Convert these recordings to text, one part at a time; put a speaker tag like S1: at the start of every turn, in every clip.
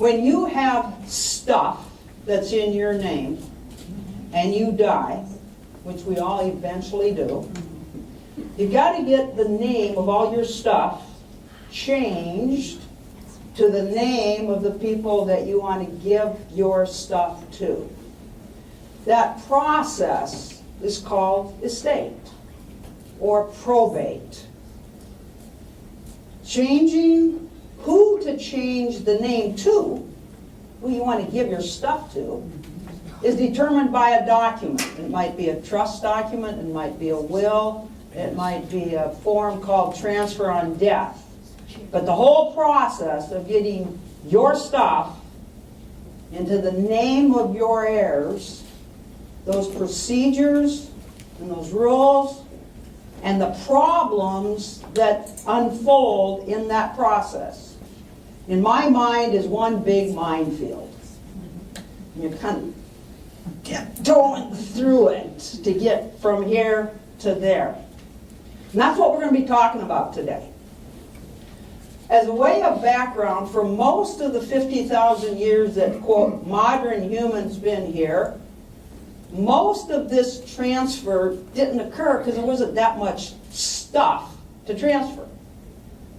S1: when you have stuff that's in your name and you die, which we all eventually do, you've got to get the name of all your stuff changed to the name of the people that you want to give your stuff to. That process is called estate or probate. Changing who to change the name to, who you want to give your stuff to, is determined by a document. It might be a trust document, it might be a will, it might be a form called transfer on death. But the whole process of getting your stuff into the name of your heirs, those procedures and those rules and the problems that unfold in that process, in my mind, is one big minefield. And you're kind of going through it to get from here to there. And that's what we're going to be talking about today. As a way of background, for most of the 50,000 years that, quote, modern humans been here, most of this transfer didn't occur because there wasn't that much stuff to transfer.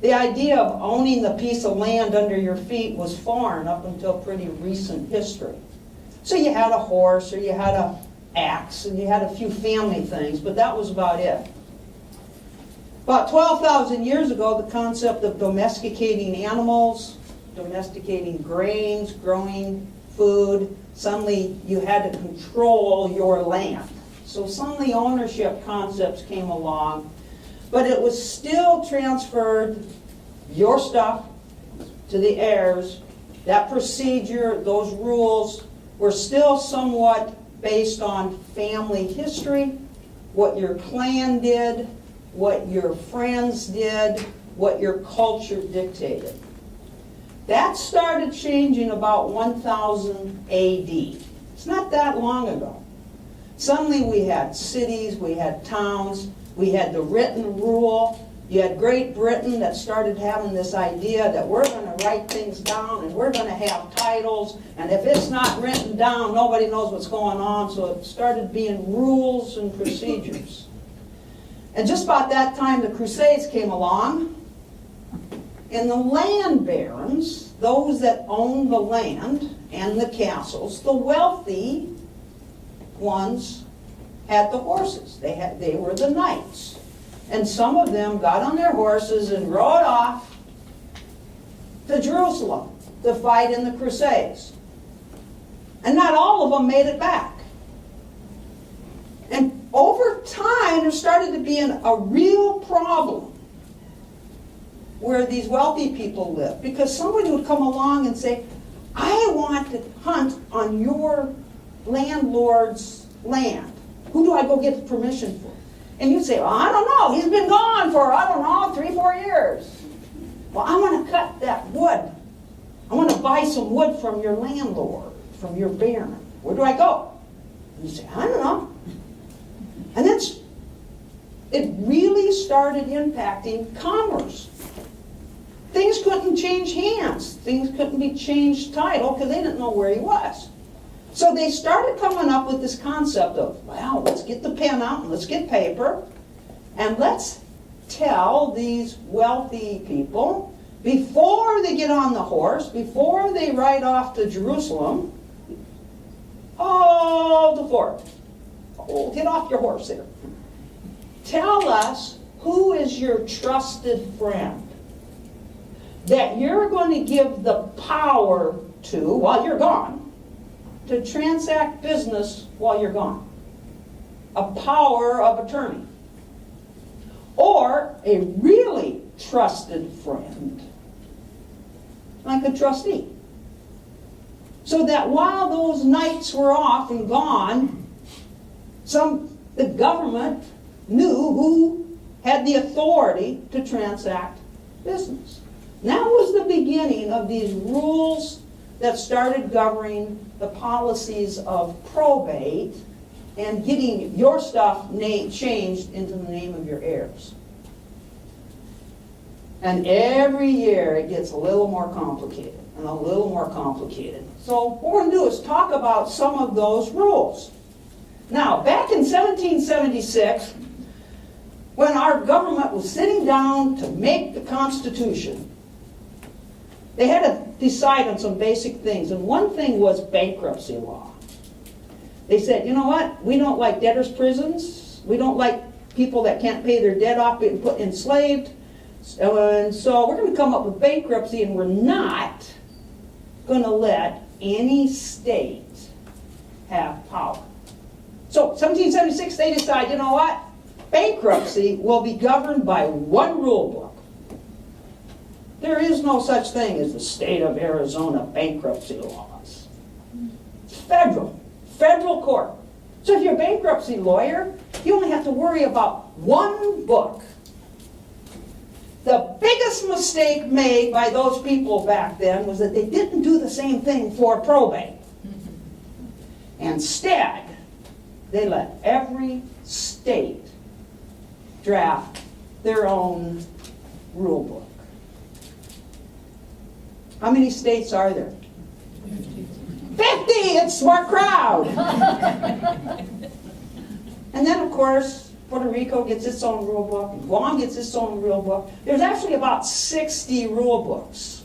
S1: The idea of owning the piece of land under your feet was foreign up until pretty recent history. So you had a horse or you had an axe and you had a few family things, but that was about it. About 12,000 years ago, the concept of domesticating animals, domesticating grains, growing food, suddenly you had to control your land. So suddenly ownership concepts came along, but it was still transferred, your stuff, to the heirs. That procedure, those rules, were still somewhat based on family history, what your clan did, what your friends did, what your culture dictated. That started changing about 1000 AD. It's not that long ago. Suddenly we had cities, we had towns, we had the written rule. You had Great Britain that started having this idea that we're going to write things down and we're going to have titles, and if it's not written down, nobody knows what's going on, so it started being rules and procedures. And just about that time, the Crusades came along, and the land barons, those that owned the land and the castles, the wealthy ones had the horses. They were the knights. And some of them got on their horses and rode off to Jerusalem to fight in the Crusades. And not all of them made it back. And over time, there started to be a real problem where these wealthy people lived, because somebody would come along and say, I want to hunt on your landlord's land. Who do I go get permission for? And you'd say, well, I don't know. He's been gone for, 3-4 years. Well, I want to cut that wood. I want to buy some wood from your landlord, from your baron. Where do I go? And you say, I don't know. And it really started impacting commerce. Things couldn't change hands. Things couldn't be changed title because they didn't know where he was. So they started coming up with this concept of, well, let's get the pen out and let's get paper and let's tell these wealthy people before they get on the horse, before they ride off to Jerusalem, hold the fort. Oh, get off your horse there. Tell us who is your trusted friend that you're going to give the power to while you're gone, to transact business while you're gone. A power of attorney. Or a really trusted friend, like a trustee. So that while those knights were off and gone, the government knew who had the authority to transact business. And that was the beginning of these rules that started governing the policies of probate and getting your stuff changed into the name of your heirs. And every year it gets a little more complicated. and a little more complicated. So what we're going to do is talk about some of those rules. Now, back in 1776, when our government was sitting down to make the Constitution, they had to decide on some basic things, and one thing was bankruptcy law. They said, you know what, we don't like debtors' prisons, we don't like people that can't pay their debt off being put enslaved, and so we're going to come up with bankruptcy, and we're not going to let any state have power. So 1776, they decide, you know what, bankruptcy will be governed by one rule book. There is no such thing as the state of Arizona bankruptcy laws. It's federal court. So if you're a bankruptcy lawyer, you only have to worry about one book. The biggest mistake made by those people back then was that they didn't do the same thing for probate. Instead, they let every state draft their own rule book. How many states are there? 50! It's a smart crowd! And then, of course, Puerto Rico gets its own rule book, and Guam gets its own rule book. There's actually about 60 rule books.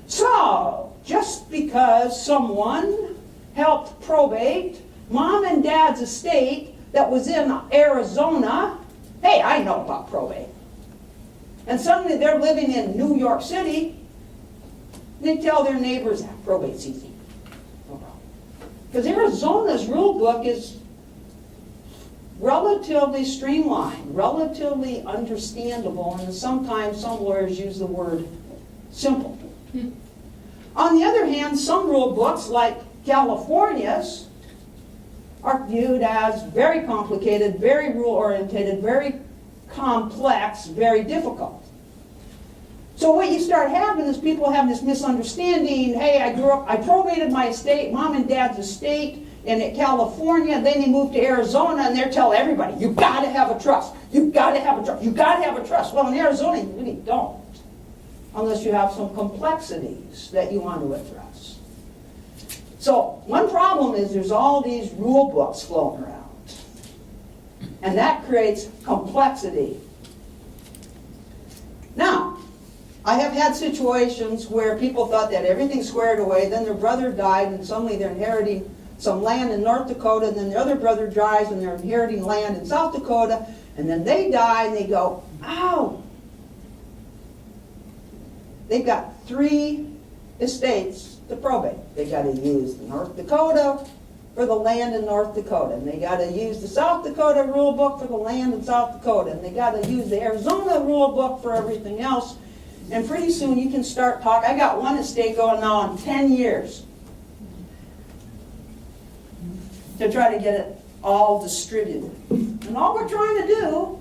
S1: So, just because someone helped probate Mom and Dad's estate that was in Arizona, hey, I know about probate. And suddenly they're living in New York City, they tell their neighbors, probate's easy. No problem. Because Arizona's rule book is relatively streamlined, relatively understandable, and sometimes some lawyers use the word simple. On the other hand, some rule books, like California's, are viewed as very complicated, very rule-oriented, very complex, very difficult. So what you start having is people having this misunderstanding, hey, I probated my estate, Mom and Dad's estate, in California, and then they moved to Arizona, and they're telling everybody, you've got to have a trust, you've got to have a trust, you've got to have a trust. Well, in Arizona, you really don't, unless you have some complexities that you want to address. So one problem is there's all these rule books floating around, and that creates complexity. Now, I have had situations where people thought that everything's squared away, then their brother died, and suddenly they're inheriting some land in North Dakota, and then the other brother dies, and they're inheriting land in South Dakota, and then they die, and they go, ow! They've got 3 estates to probate. They've got to use North Dakota for the land in North Dakota, and they got to use the South Dakota rule book for the land in South Dakota, and they got to use the Arizona rule book for everything else, and pretty soon you can start talking. I got one estate going now on 10 years to try to get it all distributed. And all we're trying to do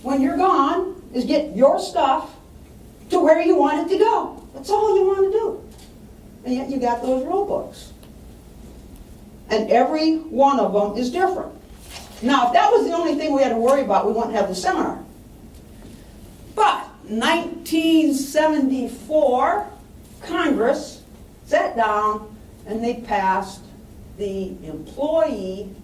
S1: when you're gone is get your stuff to where you want it to go. That's all you want to do. And yet you got those rule books. And every one of them is different. Now, if that was the only thing we had to worry about, we wouldn't have the seminar. But 1974, Congress sat down and they passed the Employee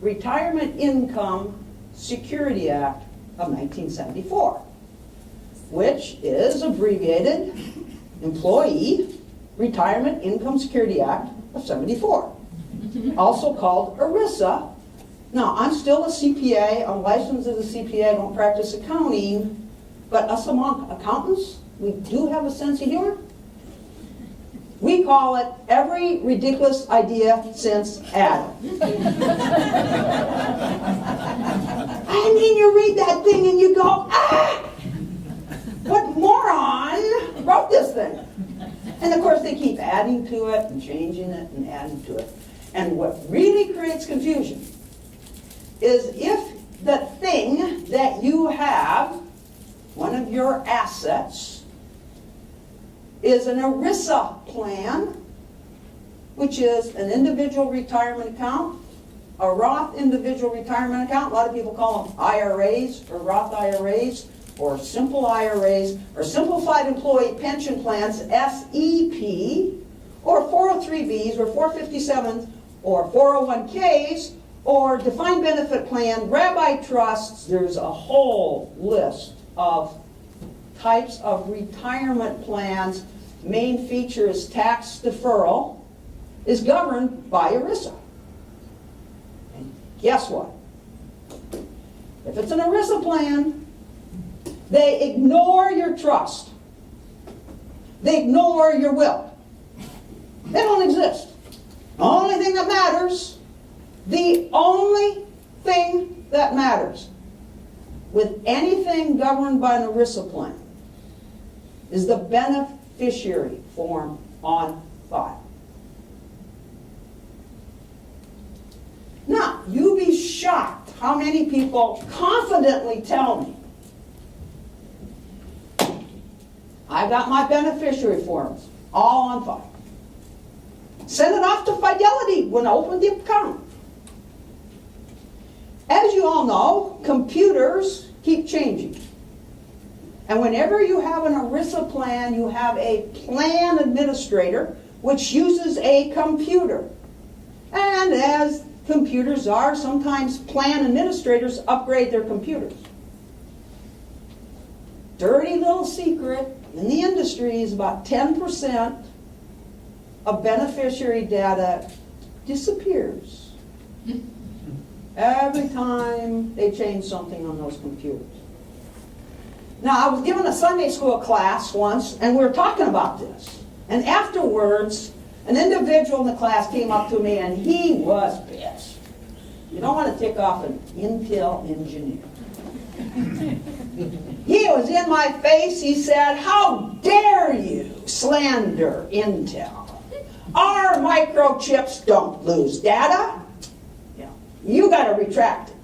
S1: Retirement Income Security Act of 1974, which is abbreviated Employee Retirement Income Security Act of 74, also called ERISA. Now, I'm still a CPA, I'm licensed as a CPA, I don't practice accounting, but us among accountants, we do have a sense of humor. We call it every ridiculous idea since Adam. I mean, you read that thing and you go, ah! What moron wrote this thing? And of course they keep adding to it and changing it and adding to it. And what really creates confusion is if the thing that you have, one of your assets, is an ERISA plan, which is an individual retirement account, a Roth individual retirement account. A lot of people call them IRAs or Roth IRAs. or simple IRAs, or simplified employee pension plans, SEP, or 403Bs, or 457s, or 401Ks, or defined benefit plan, rabbi trusts. There's a whole list of types of retirement plans. Main feature is tax deferral, is governed by ERISA. And guess what? If it's an ERISA plan, they ignore your trust. They ignore your will. They don't exist. The only thing that matters, the only thing that matters with anything governed by an ERISA plan is the beneficiary form on file. Now, you'd be shocked how many people confidently tell me, I've got my beneficiary forms all on file. Send it off to Fidelity when I open the account. As you all know, computers keep changing. And whenever you have an ERISA plan, you have a plan administrator which uses a computer. And as computers are, sometimes plan administrators upgrade their computers. Dirty little secret in the industry is about 10% of beneficiary data disappears every time they change something on those computers. Now, I was given a Sunday school class once, and we were talking about this. And afterwards, an individual in the class came up to me, and he was pissed. You don't want to tick off an Intel engineer. He was in my face. He said, "How dare you slander Intel? Our microchips don't lose data. You got to retract it."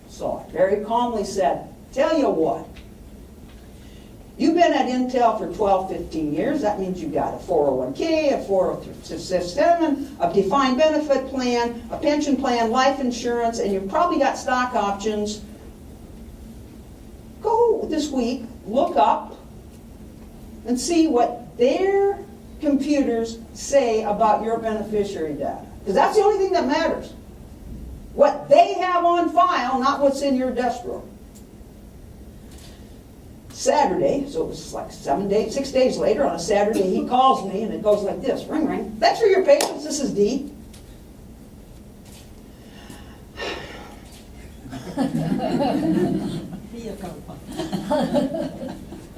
S1: So I very calmly said, "Tell you what. You've been at Intel for 12, 15 years. That means you got a 401k, a 407, a defined benefit plan, a pension plan, life insurance, and you've probably got stock options. Go this week, look up, and see what their computers say about your beneficiary data. Because that's the only thing that matters. What they have on file, not what's in your desk drawer." Saturday, so it was like 6 days later, on a Saturday, he calls me, and it goes like this: ring, ring. "Thanks for your patience. This is Dee."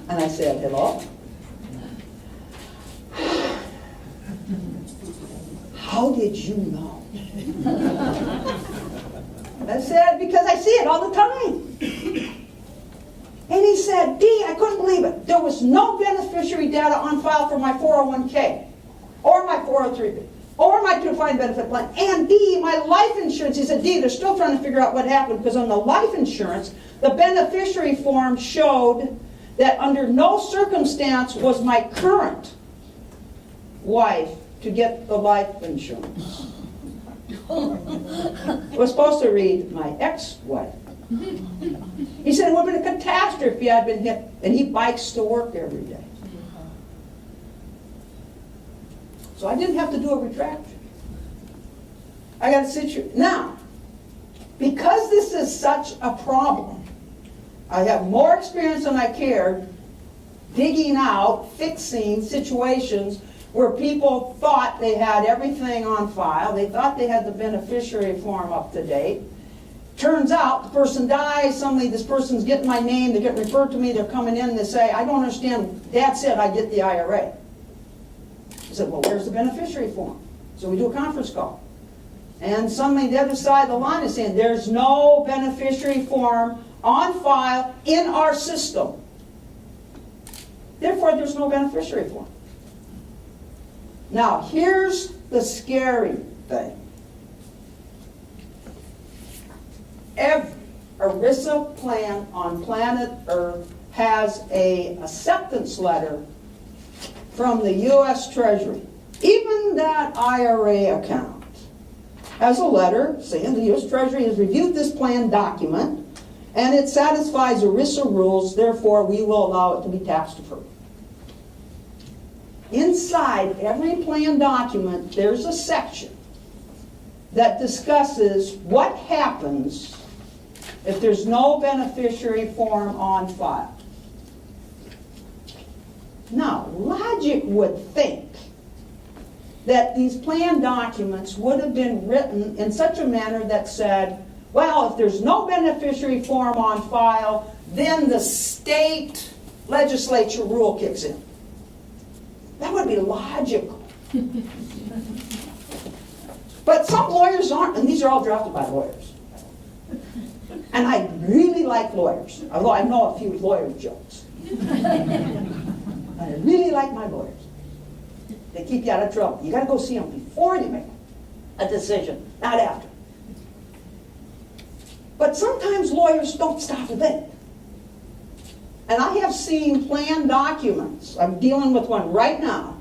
S1: And I said, "Hello? How did you know?" I said, "Because I see it all the time." And he said, "Dee, I couldn't believe it. There was no beneficiary data on file for my 401k, or my 403b, or my defined benefit plan, and Dee, my life insurance." He said, "Dee, they're still trying to figure out what happened, because on the life insurance, the beneficiary form showed that under no circumstance was my current wife to get the life insurance. It was supposed to read, my ex-wife." He said it would have been a catastrophe if he had been hit, and he bikes to work every day. So I didn't have to do a retraction. I got a situation. Now, because this is such a problem, I have more experience than I cared digging out, fixing situations where people thought they had everything on file. They thought they had the beneficiary form up to date. Turns out the person dies, suddenly this person's getting my name, they get referred to me, they're coming in and they say, "I don't understand, Dad said I get the IRA." I said, "Well, where's the beneficiary form?" So we do a conference call. And suddenly the other side of the line is saying, "There's no beneficiary form on file in our system. Therefore, there's no beneficiary form." Now, here's the scary thing. Every ERISA plan on planet Earth has an acceptance letter from the U.S. Treasury. Even that IRA account has a letter saying the U.S. Treasury has reviewed this plan document and it satisfies ERISA rules, therefore we will allow it to be tax deferred. Inside every plan document, there's a section that discusses what happens if there's no beneficiary form on file. Now, logic would think that these plan documents would have been written in such a manner that said, well, if there's no beneficiary form on file, then the state legislature rule kicks in. That would be logical. But some lawyers aren't, and these are all drafted by lawyers. And I really like lawyers, although I know a few lawyer jokes. I really like my lawyers. They keep you out of trouble. You got to go see them before you make a decision, not after. But sometimes lawyers don't stop to think. And I have seen plan documents, I'm dealing with one right now,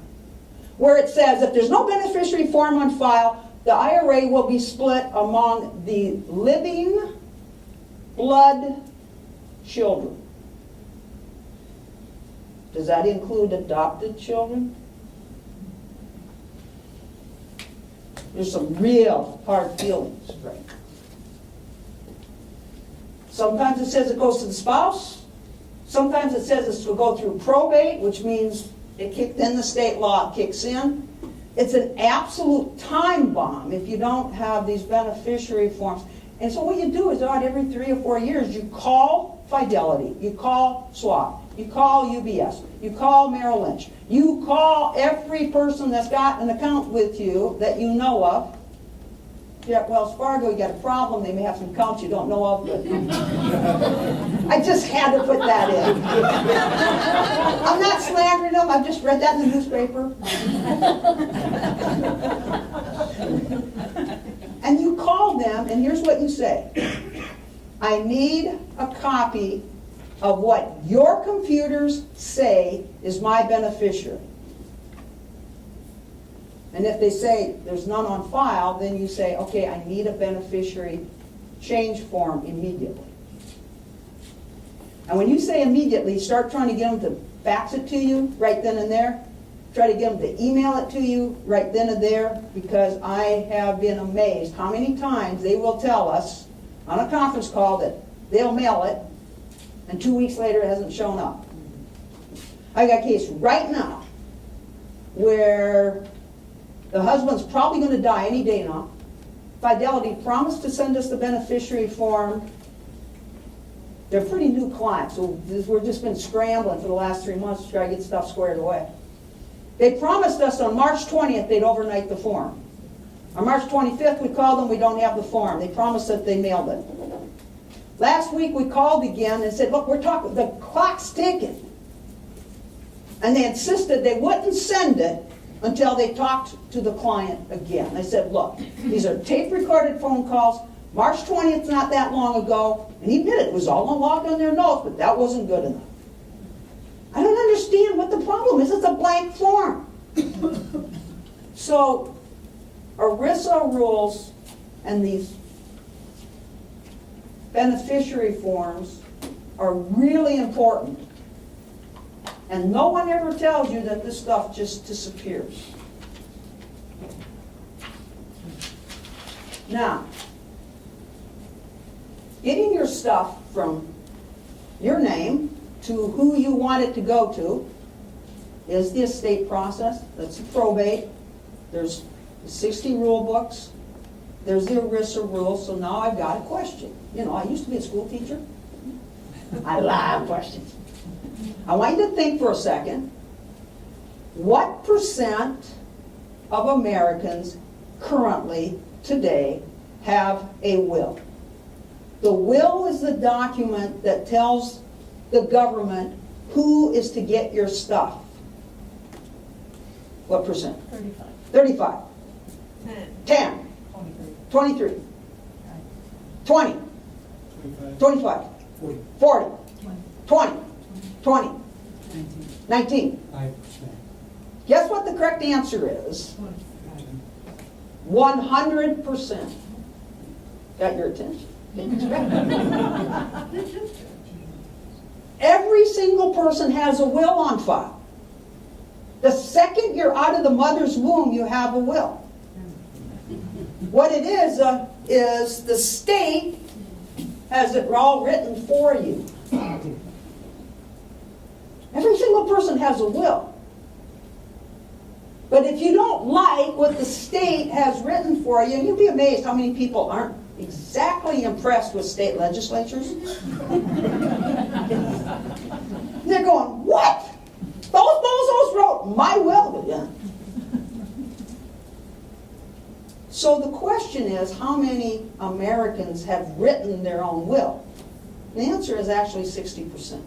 S1: where it says if there's no beneficiary form on file, the IRA will be split among the living blood children. Does that include adopted children? There's some real hard feelings, right? Sometimes it says it goes to the spouse. Sometimes it says it's to go through probate, which means then the state law kicks in. It's an absolute time bomb if you don't have these beneficiary forms. And so what you do is about every 3 or 4 years, you call Fidelity, you call Schwab, you call UBS, you call Merrill Lynch, you call every person that's got an account with you that you know of. Yeah, Wells Fargo, you got a problem. They may have some accounts you don't know of, but I just had to put that in. I'm not slandering them. I've just read that in the newspaper. And you call them, and here's what you say. I need a copy of what your computers say is my beneficiary. And if they say there's none on file, then you say, okay, I need a beneficiary change form immediately. And when you say immediately, start trying to get them to fax it to you right then and there. Try to get them to email it to you right then and there, because I have been amazed how many times they will tell us on a conference call that they'll mail it, and 2 weeks later it hasn't shown up. I got a case right now where the husband's probably going to die any day now. Fidelity promised to send us the beneficiary form. They're pretty new clients, so we've just been scrambling for the last 3 months to try to get stuff squared away. They promised us on March 20th they'd overnight the form. On March 25th we called them, we don't have the form. They promised that they mailed it. Last week we called again and said, look, the clock's ticking. And they insisted they wouldn't send it until they talked to the client again. They said, look, these are tape-recorded phone calls. March 20th, not that long ago. And he admitted it was all unlocked on their notes, but that wasn't good enough. I don't understand what the problem is. It's a blank form. So, ERISA rules and these beneficiary forms are really important. And no one ever tells you that this stuff just disappears. Now, getting your stuff from your name to who you want it to go to is the estate process. That's the probate. There's the 60 rule books. There's the ERISA rules. So now I've got a question. You know, I used to be a school teacher. I love questions. I want you to think for a second. What percent of Americans currently, today, have a will? The will is the document that tells the government who is to get your stuff. What percent?
S2: 35.
S1: 35. 10. 23. 20. 25. 40. 20. 20. 19.
S3: 5%.
S1: Guess what the correct answer is? 100%. Got your attention? Every single person has a will on file. The second you're out of the mother's womb, you have a will. What it is the state has it all written for you. Every single person has a will. But if you don't like what the state has written for you, you'll be amazed how many people aren't exactly impressed with state legislatures. They're going, what? Those bozos wrote my will? Yeah. So the question is, how many Americans have written their own will? The answer is actually 60%.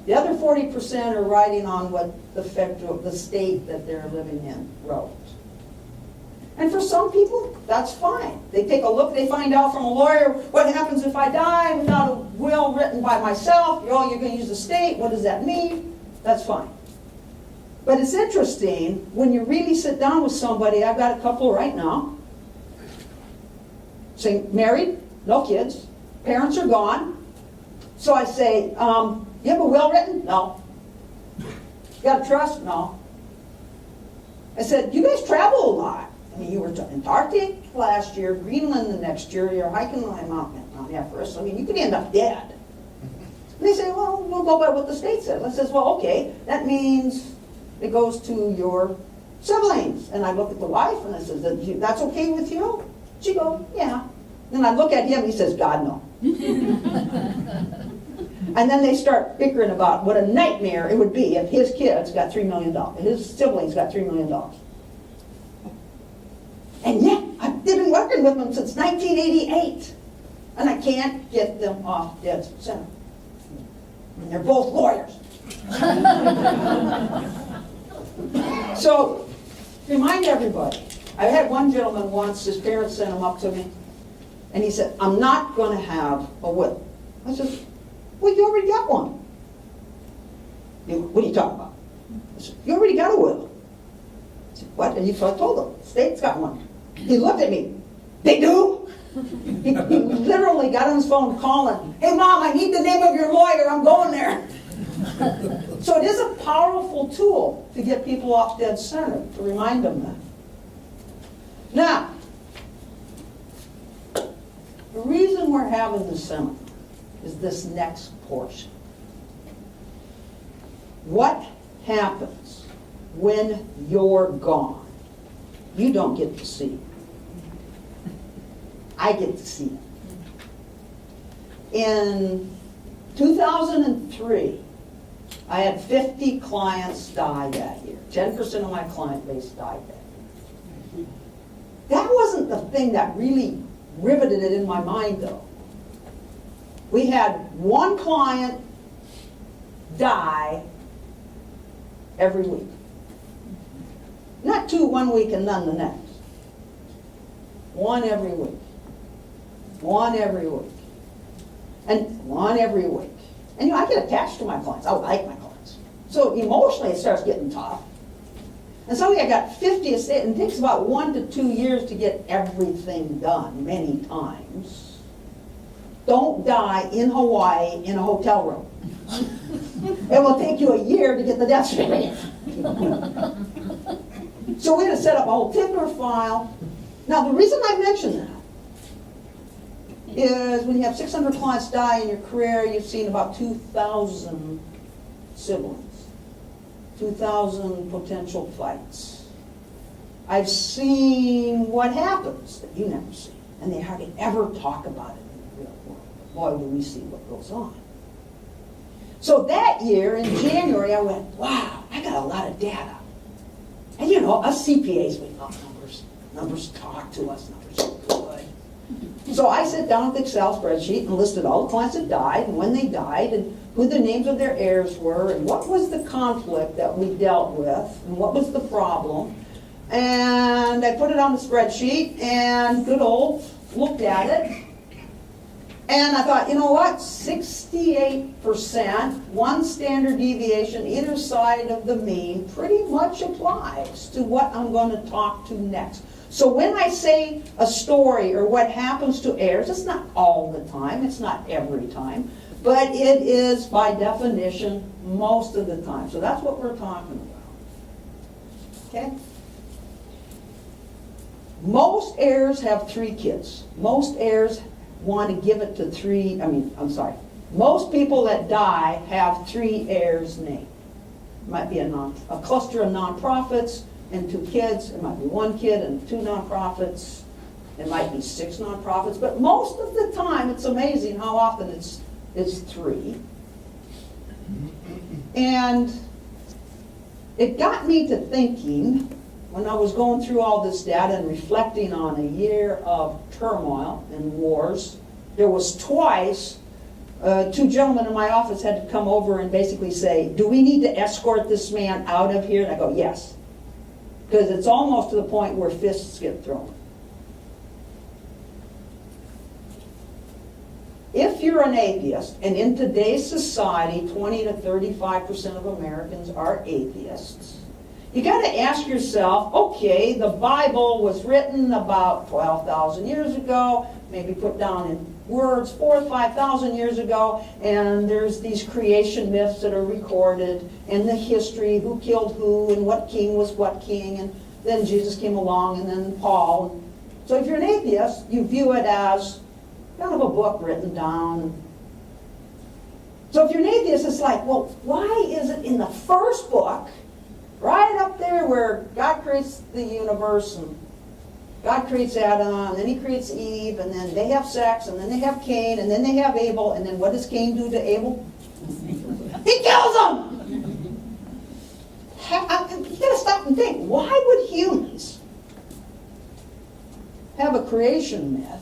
S1: The other 40% are writing on what the state that they're living in wrote. And for some people, that's fine. They take a look, they find out from a lawyer, what happens if I die without a will written by myself? You're going to use the state, what does that mean? That's fine. But it's interesting, when you really sit down with somebody, I've got a couple right now, say, married, no kids, parents are gone. So I say, you have a will written? No. You got a trust? No. I said, you guys travel a lot. I mean, you were to Antarctic last year, Greenland the next year, you're hiking on Mount Everest. I mean, you could end up dead. And they say, well, we'll go by what the state says. I says, well, okay, that means it goes to your siblings. And I look at the wife and I says, that's okay with you? She goes, yeah. And I look at him, he says, God, no. And then they start bickering about what a nightmare it would be if his kids got $3 million, his siblings got $3 million. And yet, I've been working with them since 1988. And I can't get them off dead center. And they're both lawyers. So, remind everybody. I had one gentleman once, his parents sent him up to me, and he said, I'm not going to have a will. I said, well, you already got one. What are you talking about? I said, you already got a will. I said, what? And so I told him, the state's got one. He looked at me. They do? He literally got on his phone calling, hey, Mom, I need the name of your lawyer. I'm going there. So it is a powerful tool to get people off dead center, to remind them that. Now, the reason we're having this seminar is this next portion. What happens when you're gone? You don't get to see it. I get to see it. In 2003, I had 50 clients die that year. 10% of my client base died that year. That wasn't the thing that really riveted it in my mind, though. We had one client die every week. Not two one week and none the next. One every week. One every week. And one every week. And I get attached to my clients. I like my clients. So emotionally it starts getting tough. And so I got 50 estates, and it takes about 1 to 2 years to get everything done many times. Don't die in Hawaii in a hotel room. It will take you a year to get the death certificate. So we had to set up a whole particular file. Now the reason I mention that is when you have 600 clients die in your career, you've seen about 2,000 siblings, 2,000 potential fights. I've seen what happens that you never see, and they hardly ever talk about it in the real world. Boy, do we see what goes on. So that year, in January, I went, wow, I got a lot of data. And you know, us CPAs, we love numbers. Numbers talk to us, numbers are good. So I sat down with the Excel spreadsheet and listed all the clients that died, and when they died, and who the names of their heirs were, and what was the conflict that we dealt with, and what was the problem. And I put it on the spreadsheet, and good old looked at it. And I thought, you know what, 68%, one standard deviation either side of the mean pretty much applies to what I'm going to talk to next. So when I say a story or what happens to heirs, it's not all the time, it's not every time, but it is by definition most of the time. So that's what we're talking about. Okay? Most heirs have 3 kids. Most heirs want to give it to most people that die have 3 heirs named. It might be a cluster of nonprofits and 2 kids. It might be 1 kid and 2 nonprofits. It might be 6 nonprofits. But most of the time, it's amazing how often it's 3. And it got me to thinking, when I was going through all this data and reflecting on a year of turmoil and wars, there was twice 2 gentlemen in my office had to come over and basically say, do we need to escort this man out of here? And I go, yes. Because it's almost to the point where fists get thrown. If you're an atheist, and in today's society, 20 to 35% of Americans are atheists, you got to ask yourself, okay, the Bible was written about 12,000 years ago, maybe put down in words 4,000 or 5,000 years ago, and there's these creation myths that are recorded, and the history, who killed who, and what king was what king, and then Jesus came along, and then Paul. So if you're an atheist, you view it as kind of a book written down. So if you're an atheist, it's like, well, why is it in the first book, right up there where God creates the universe, and God creates Adam, and then he creates Eve, and then they have sex, and then they have Cain, and then they have Abel, and then what does Cain do to Abel? He kills him! You gotta stop and think, why would humans have a creation myth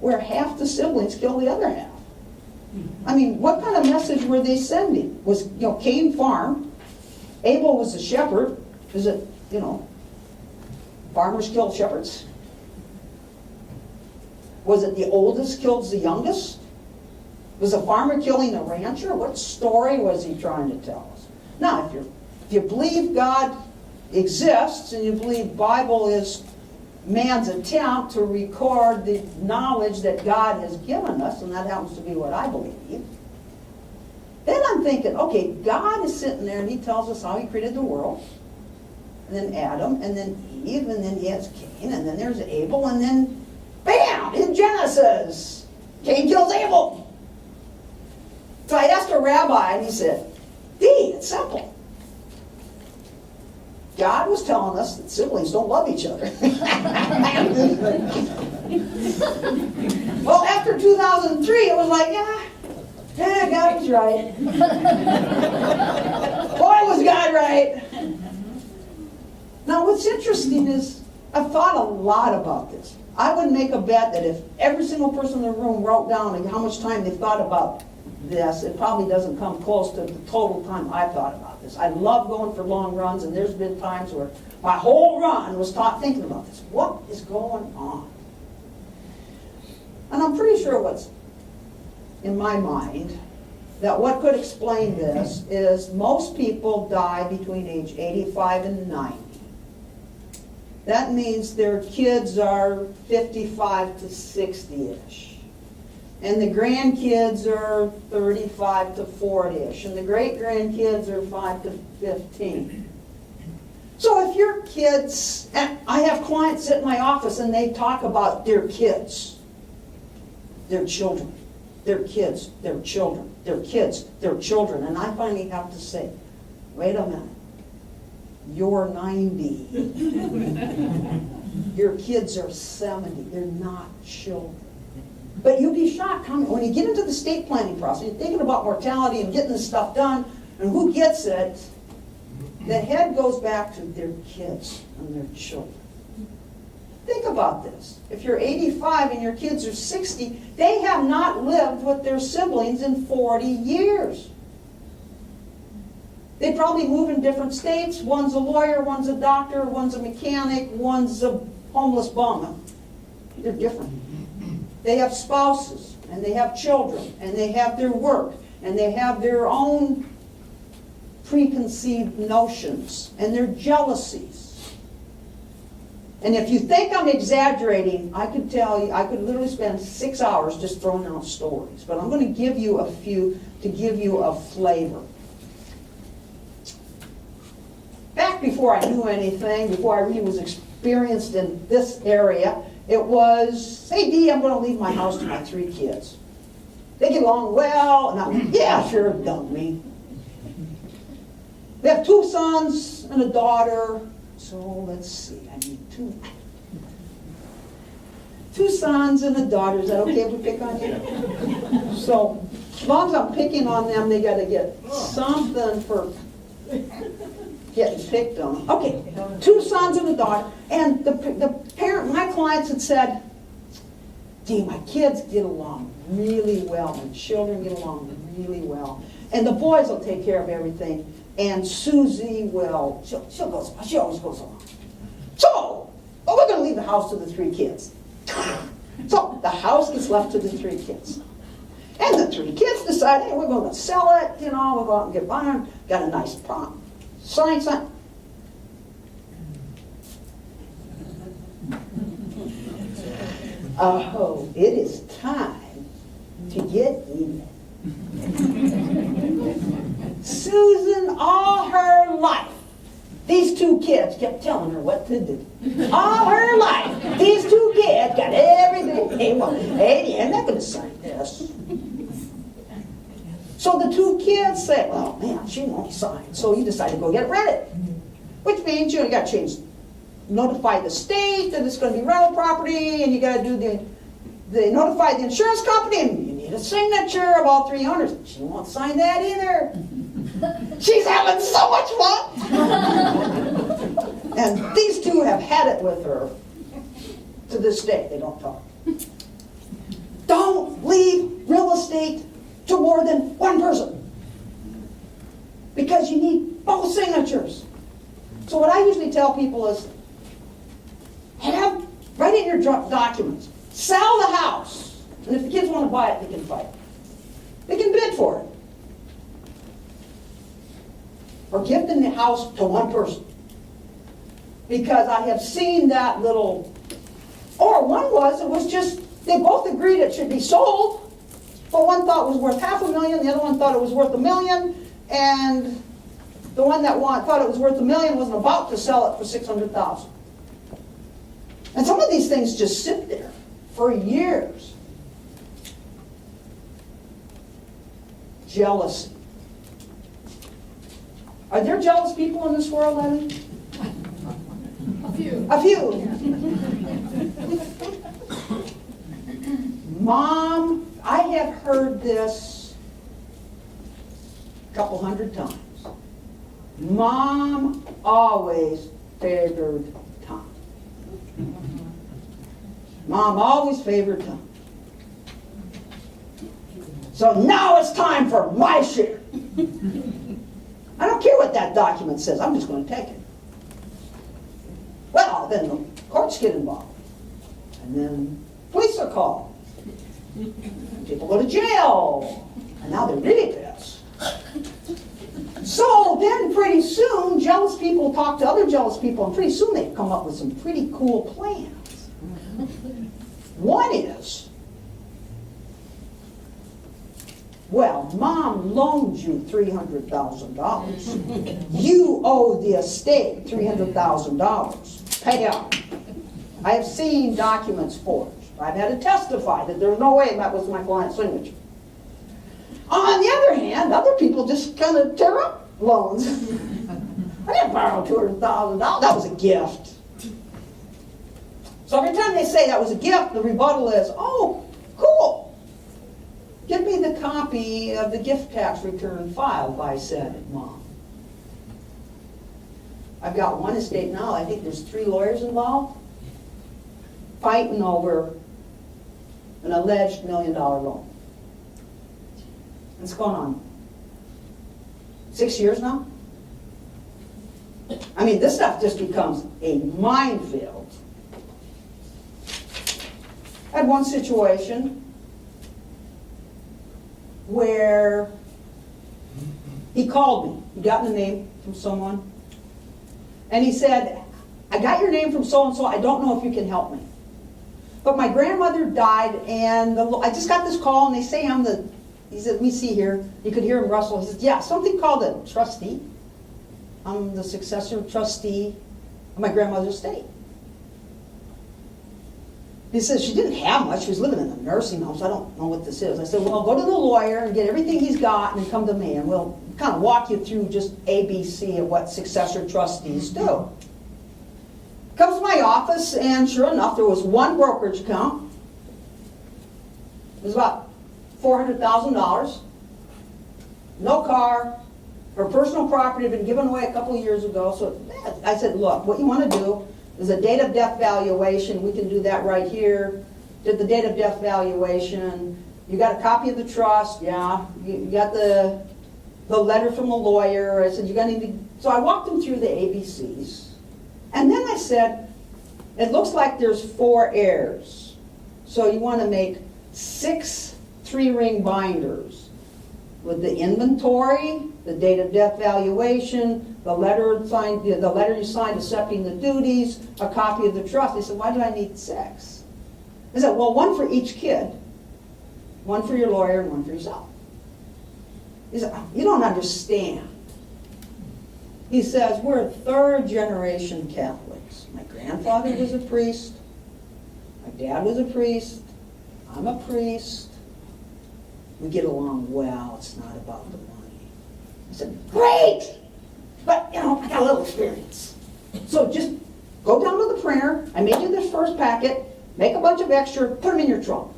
S1: where half the siblings kill the other half? I mean, what kind of message were they sending? Was, Cain farmed, Abel was a shepherd. Is it, farmers killed shepherds? Was it the oldest kills the youngest? Was a farmer killing a rancher? What story was he trying to tell us? Now, if you believe God exists and you believe Bible is man's attempt to record the knowledge that God has given us, and that happens to be what I believe, then I'm thinking, okay, God is sitting there and he tells us how he created the world. And then Adam, and then Eve, and then he has Cain, and then there's Abel, and then, bam, in Genesis, Cain kills Abel. So I asked a rabbi, and he said, it's simple. God was telling us that siblings don't love each other. Well, after 2003, it was like, yeah, God was right. Boy, was God right. Now, what's interesting is I've thought a lot about this. I would make a bet that if every single person in the room wrote down how much time they thought about this, it probably doesn't come close to the total time I've thought about this. I love going for long runs, and there's been times where my whole run was thinking about this. What is going on? And I'm pretty sure what's in my mind, that what could explain this is most people die between age 85 and 90. That means their kids are 55 to 60-ish. And the grandkids are 35 to 40-ish. And the great-grandkids are 5 to 15. So if your kids, and I have clients sit in my office and they talk about their kids, their children, their kids, their children, their kids, their children. And I finally have to say, wait a minute. You're 90. Your kids are 70. They're not children. But you'd be shocked when you get into the estate planning process, you're thinking about mortality and getting this stuff done, and who gets it, the head goes back to their kids and their children. Think about this. If you're 85 and your kids are 60, they have not lived with their siblings in 40 years. They probably move in different states. One's a lawyer, one's a doctor, one's a mechanic, one's a homeless bum. They're different. They have spouses, and they have children, and they have their work, and they have their own preconceived notions, and their jealousies. And if you think I'm exaggerating, I could tell you, I could literally spend 6 hours just throwing out stories. But I'm going to give you a few to give you a flavor. Back before I knew anything, before I really was experienced in this area, it was, hey Dee, I'm going to leave my house to my 3 kids. They get along well, and I'm, yeah, sure, dummy. We have 2 sons and a daughter. So let's see, I need 2 sons and a daughter. Is that okay if we pick on you? So as long as I'm picking on them, they got to get something for getting picked on. Okay, 2 sons and a daughter. And the parent, my clients had said, Dee, my kids get along really well. My children get along really well. And the boys will take care of everything. And Susie will, she always goes along. So, we're going to leave the house to the 3 kids. So, the house gets left to the 3 kids. And the 3 kids decide, hey, we're going to sell it, we'll go out and get by. Got a nice prom. Sign. Oh, it is time to get even. Susan, all her life, these 2 kids kept telling her what to do. All her life, these 2 kids got everything they wanted. Hey, I'm not going to sign this. So the 2 kids said, well, man, she won't sign. So you decide to go get it rented. Which means you got to change, notify the state that it's going to be rental property, and you got to do the notify the insurance company, and you need a signature of all 3 owners. She won't sign that either. She's having so much fun. And these 2 have had it with her to this day. They don't talk. Don't leave real estate to more than 1 person, because you need both signatures. So what I usually tell people is, write in your documents, sell the house, and if the kids want to buy it, they can fight. They can bid for it. Or give them the house to 1 person. Because I have seen that little, or one was just, they both agreed it should be sold, but one thought it was worth $500,000, the other one thought it was worth $1 million, and the one that thought it was worth $1 million wasn't about to sell it for $600,000. And some of these things just sit there for years. Jealousy. Are there jealous people in this world, Evan? A few. Mom, I have heard this a couple 100 times. Mom always favored Tom. Mom always favored Tom. So now it's time for my share. I don't care what that document says. I'm just going to take it. Well, then the courts get involved. And then police are called. People go to jail. And now they're really pissed. So then pretty soon, jealous people talk to other jealous people, and pretty soon they come up with some pretty cool plans. One is, well, Mom loaned you $300,000. You owe the estate $300,000. Pay out. I have seen documents forged. I've had to testify that there's no way that was my client's signature. On the other hand, other people just kind of tear up loans. I didn't borrow $200,000. That was a gift. So every time they say that was a gift, the rebuttal is, oh, cool. Give me the copy of the gift tax return filed by said mom. I've got one estate now. I think there's 3 lawyers involved fighting over an alleged $1 million loan. What's going on? 6 years now? I mean, this stuff just becomes a minefield. I had one situation where he called me. He got the name from someone. And he said, I got your name from so-and-so. I don't know if you can help me. But my grandmother died, and I just got this call, and they say I'm the, he said, let me see here. You could hear him rustle. He said, yeah, something called a trustee. I'm the successor trustee of my grandmother's estate. He says she didn't have much. She was living in a nursing home, so I don't know what this is. I said, well, go to the lawyer and get everything he's got and come to me, and we'll kind of walk you through just ABC of what successor trustees do. Comes to my office, and sure enough, there was one brokerage account. It was about $400,000. No car. Her personal property had been given away a couple of years ago. So I said, look, what you want to do is a date of death valuation. We can do that right here. Did the date of death valuation. You got a copy of the trust. Yeah. You got the letter from the lawyer. I said, you're going to need to. So I walked them through the ABCs. And then I said, it looks like there's 4 heirs. So you want to make 6 3-ring binders with the inventory, the date of death valuation, the letter you signed accepting the duties, a copy of the trust. They said, why do I need 6? I said, well, 1 for each kid, 1 for your lawyer, and 1 for yourself. He said, you don't understand. He says, we're 3rd-generation Catholics. My grandfather was a priest. My dad was a priest. I'm a priest. We get along well. It's not about the money. I said, great! But, I got a little experience. So just go down to the printer. I made you this first packet. Make a bunch of extra. Put them in your trunk.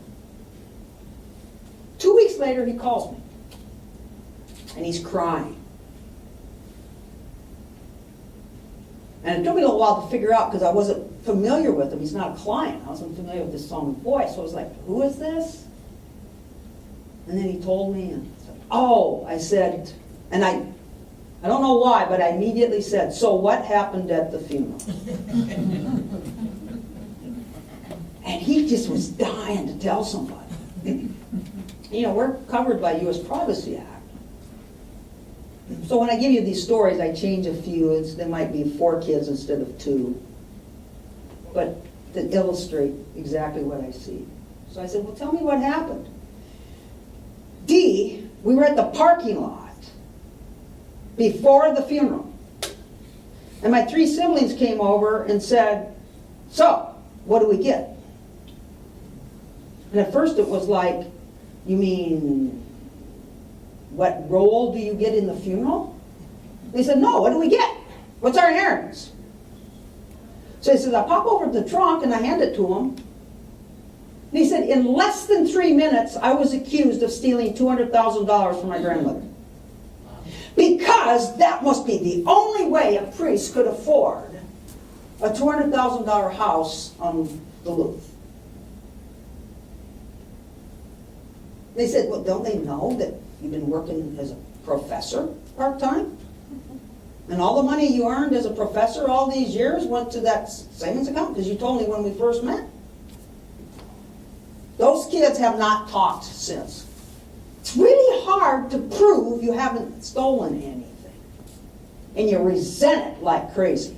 S1: 2 weeks later, he calls me. And he's crying. And it took me a little while to figure out because I wasn't familiar with him. He's not a client. I wasn't familiar with his tone of voice. So I was like, who is this? And then he told me, and I said, oh, I said, and I don't know why, but I immediately said, so what happened at the funeral? And he just was dying to tell somebody. We're covered by U.S. Privacy Act. So when I give you these stories, I change a few. There might be 4 kids instead of 2. But to illustrate exactly what I see. So I said, well, tell me what happened. D, we were at the parking lot before the funeral. And my 3 siblings came over and said, so, what do we get? And at first it was like, you mean, what role do you get in the funeral? They said, no, what do we get? What's our inheritance? So he says, I pop over to the trunk and I hand it to him. And he said, in less than 3 minutes, I was accused of stealing $200,000 from my grandmother. Because that must be the only way a priest could afford a $200,000 house on Duluth. They said, well, don't they know that you've been working as a professor part-time? And all the money you earned as a professor all these years went to that savings account? Because you told me when we first met. Those kids have not talked since. It's really hard to prove you haven't stolen anything. And you resent it like crazy.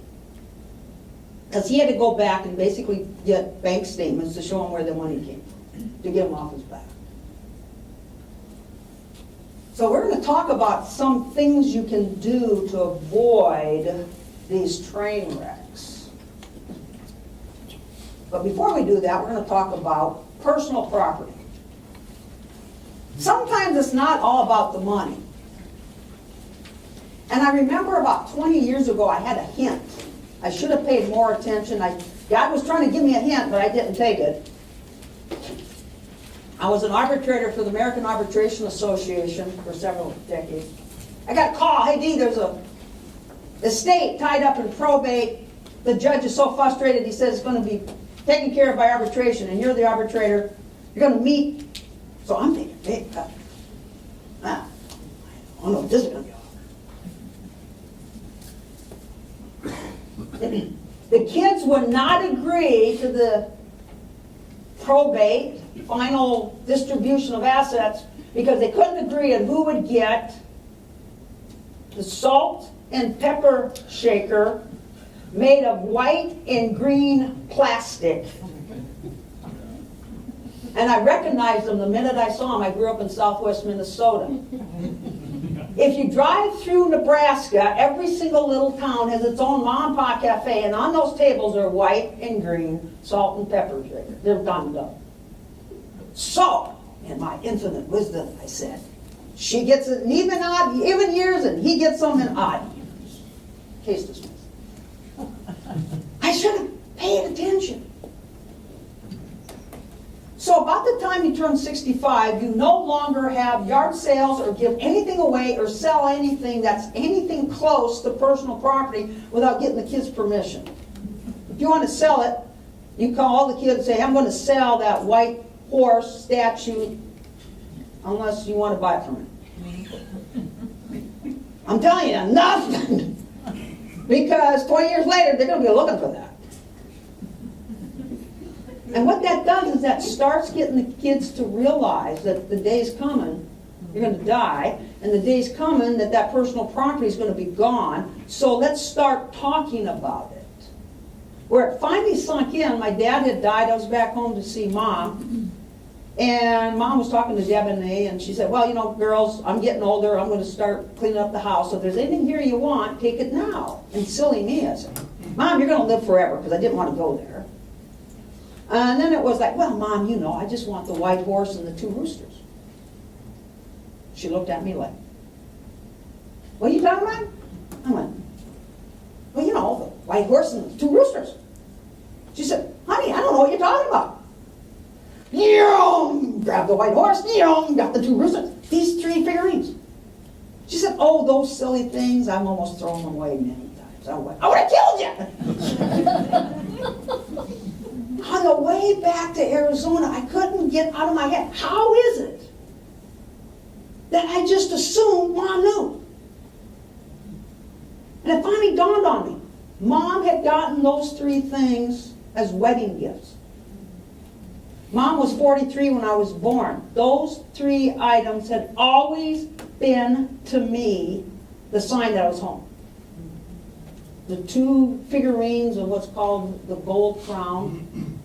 S1: Because he had to go back and basically get bank statements to show him where the money came from, to get him off his back. So we're going to talk about some things you can do to avoid these train wrecks. But before we do that, we're going to talk about personal property. Sometimes it's not all about the money. And I remember about 20 years ago, I had a hint. I should have paid more attention. God was trying to give me a hint, but I didn't take it. I was an arbitrator for the American Arbitration Association for several decades. I got a call, hey Dee, there's a estate tied up in probate. The judge is so frustrated, he says it's going to be taken care of by arbitration, and you're the arbitrator. You're going to meet. So I'm thinking, hey, I don't know if this is going to be over. The kids would not agree to the probate, final distribution of assets, because they couldn't agree on who would get the salt and pepper shaker made of white and green plastic. And I recognized them the minute I saw them. I grew up in southwest Minnesota. If you drive through Nebraska, every single little town has its own mom and pop cafe, and on those tables are white and green salt and peppers. They're done up. So, in my infinite wisdom, I said, she gets it in even years, and he gets them in odd years. Case dismissed. I should have paid attention. So about the time you turn 65, you no longer have yard sales or give anything away or sell anything that's anything close to personal property without getting the kids' permission. If you want to sell it, you call all the kids and say, I'm going to sell that white horse statue unless you want to buy it from me. I'm telling you, nothing. Because 20 years later, they're going to be looking for that. And what that does is that starts getting the kids to realize that the day's coming, you're going to die, and the day's coming that that personal property is going to be gone, so let's start talking about it. Where it finally sunk in, my dad had died, I was back home to see Mom, and Mom was talking to Deb and she said, well, you know, girls, I'm getting older, I'm going to start cleaning up the house, so if there's anything here you want, take it now. And silly me, I said, Mom, you're going to live forever, because I didn't want to go there. And then it was like, well, Mom, you know, I just want the white horse and the 2 roosters. She looked at me like, what are you talking about? I went, well, you know, the white horse and the 2 roosters. She said, honey, I don't know what you're talking about. Grab the white horse, got the 2 roosters. These 3 figurines. She said, oh, those silly things, I've almost thrown them away many times. I went, I would have killed you. On the way back to Arizona, I couldn't get out of my head. How is it that I just assumed Mom knew? And it finally dawned on me. Mom had gotten those 3 things as wedding gifts. Mom was 43 when I was born. Those 3 items had always been, to me, the sign that I was home. The 2 figurines of what's called the gold crown,